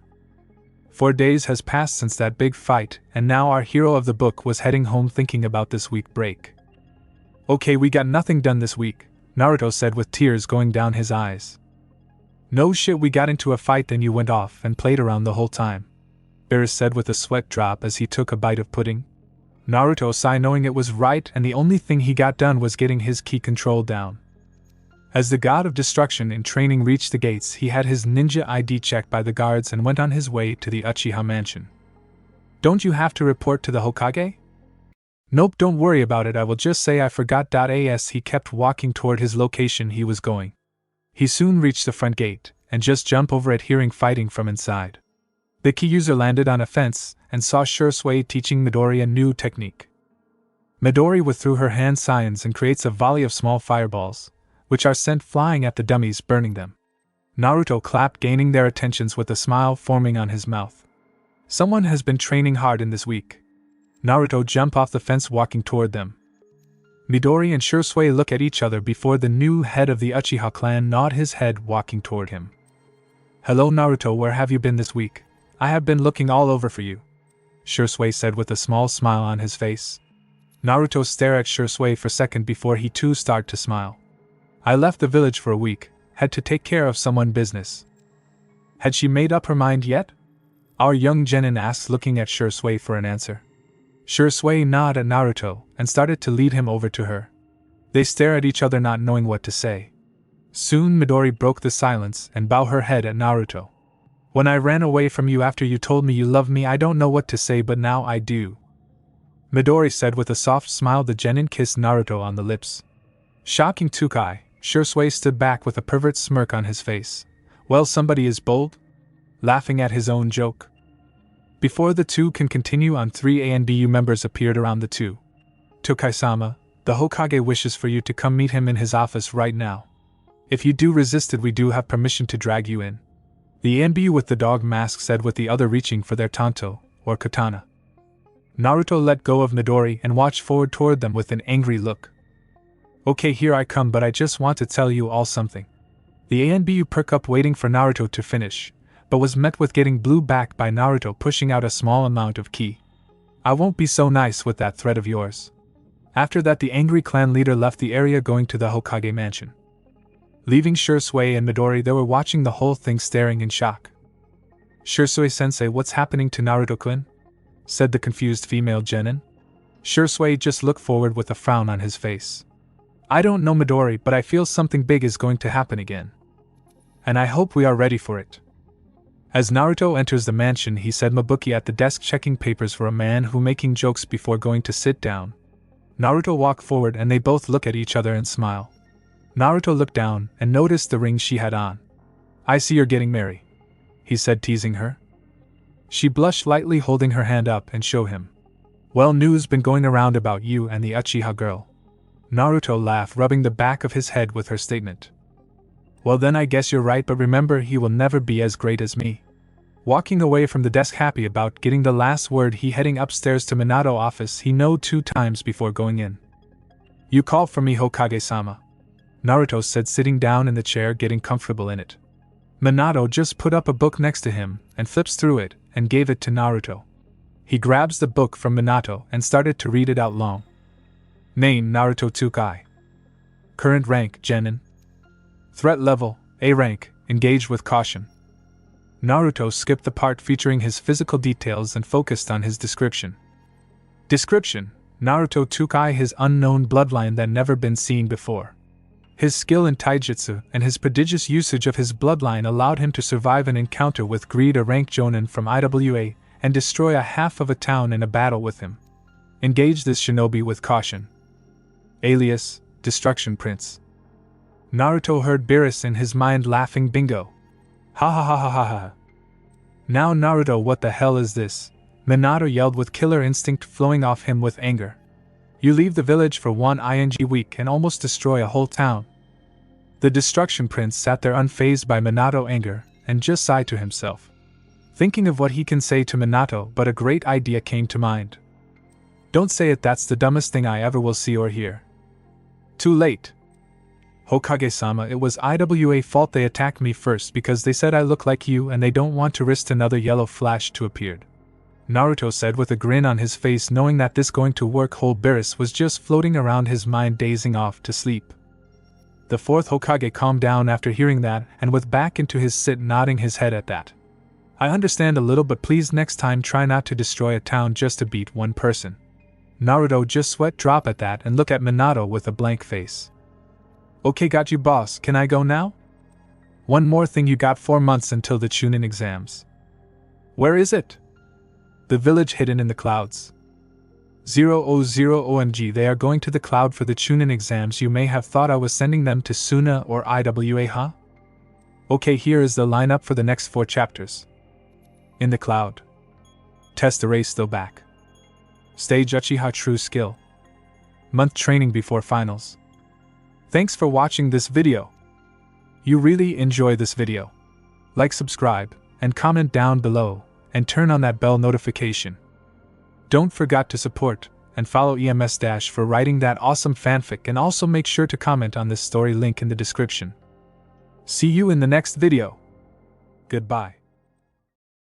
4 days has passed since that big fight, and now our hero of the book was heading home thinking about this week break. Okay, we got nothing done this week, Naruto said with tears going down his eyes. No shit, we got into a fight then you went off and played around the whole time, Beerus said with a sweat drop as he took a bite of pudding. Naruto sighed, knowing it was right, and the only thing he got done was getting his ki control down. As the god of destruction in training reached the gates, he had his ninja ID checked by the guards and went on his way to the Uchiha mansion. Don't you have to report to the Hokage? Nope, don't worry about it, I will just say I forgot. As he kept walking toward his location he was going. He soon reached the front gate, and just jumped over it, hearing fighting from inside. The ki user landed on a fence, and saw Shursui teaching Midori a new technique. Midori withdrew her hand signs and creates a volley of small fireballs, which are sent flying at the dummies, burning them. Naruto clapped, gaining their attentions with a smile forming on his mouth. Someone has been training hard in this week. Naruto jumped off the fence, walking toward them. Midori and Shursui look at each other before the new head of the Uchiha clan nod his head, walking toward him. Hello Naruto, where have you been this week? I have been looking all over for you, Shursui said with a small smile on his face. Naruto stared at Shursui for a second before he too started to smile. I left the village for a week, had to take care of someone business. Had she made up her mind yet? Our young genin asked, looking at Shursui for an answer. Shursui nodded at Naruto and started to lead him over to her. They stared at each other, not knowing what to say. Soon Midori broke the silence and bowed her head at Naruto. When I ran away from you after you told me you loved me, I don't know what to say, but now I do, Midori said with a soft smile. The genin kissed Naruto on the lips. Shocking Tsukai, Shursui stood back with a pervert smirk on his face. Well, somebody is bold? Laughing at his own joke. Before the two can continue on, 3 ANBU members appeared around the two. Tokai-sama, the Hokage wishes for you to come meet him in his office right now. If you do resist it, we do have permission to drag you in, the ANBU with the dog mask said, with the other reaching for their tanto, or katana. Naruto let go of Midori and watched forward toward them with an angry look. Okay, here I come, but I just want to tell you all something. The ANBU perked up, waiting for Naruto to finish, but was met with getting blew back by Naruto pushing out a small amount of ki. I won't be so nice with that threat of yours. After that, the angry clan leader left the area, going to the Hokage mansion. Leaving Shursui and Midori, they were watching the whole thing, staring in shock. Shursui-sensei, what's happening to Naruto-kun? Said the confused female genin. Shursui just looked forward with a frown on his face. I don't know, Midori, but I feel something big is going to happen again. And I hope we are ready for it. As Naruto enters the mansion, he said Mabuki at the desk checking papers for a man who making jokes before going to sit down. Naruto walked forward and they both look at each other and smile. Naruto looked down and noticed the ring she had on. I see you're getting married, he said, teasing her. She blushed lightly, holding her hand up and show him. Well, news been going around about you and the Uchiha girl. Naruto laughed, rubbing the back of his head with her statement. Well then I guess you're right, but remember he will never be as great as me. Walking away from the desk happy about getting the last word, he heading upstairs to Minato office he knowed 2 times before going in. You called for me, Hokage-sama, Naruto said, sitting down in the chair getting comfortable in it. Minato just put up a book next to him and flips through it and gave it to Naruto. He grabs the book from Minato and started to read it out long. Name Naruto Tsukai. Current rank Genin. Threat level A rank, engaged with caution. Naruto skipped the part featuring his physical details and focused on his description. Description: Naruto Tsukai, his unknown bloodline that never been seen before. His skill in taijutsu and his prodigious usage of his bloodline allowed him to survive an encounter with Greed, a rank Jonin from IWA, and destroy a half of a town in a battle with him. Engage this shinobi with caution. Alias: Destruction Prince. Naruto heard Beerus in his mind laughing bingo. Ha ha ha ha ha ha. Now Naruto, what the hell is this? Minato yelled with killer instinct flowing off him with anger. You leave the village for 1 week and almost destroy a whole town. The Destruction Prince sat there unfazed by Minato anger and just sighed to himself, thinking of what he can say to Minato, but a great idea came to mind. Don't say it, that's the dumbest thing I ever will see or hear. Too late. Hokage-sama, it was IWA fault. They attacked me first because they said I look like you and they don't want to risk another yellow flash to appear. Naruto said with a grin on his face, knowing that this going to work. Whole Beerus was just floating around his mind, dazing off to sleep. The 4th Hokage calmed down after hearing that and went back into his sit, nodding his head at that. I understand a little, but please next time try not to destroy a town just to beat one person. Naruto just sweat drop at that and looked at Minato with a blank face. Okay, got you, boss. Can I go now? One more thing, you got 4 months until the Chunin exams. Where is it? The village hidden in the clouds. 000 OMG, they are going to the cloud for the Chunin exams. You may have thought I was sending them to Suna or IWA, huh? Okay, here is the lineup for the next 4 chapters. In the cloud. Test array still back. Stage Uchiha True Skill. Month training before finals. Thanks for watching this video. You really enjoy this video. Like, subscribe, and comment down below, and turn on that bell notification. Don't forget to support and follow EMS-Dash for writing that awesome fanfic, and also make sure to comment on this story, link in the description. See you in the next video. Goodbye.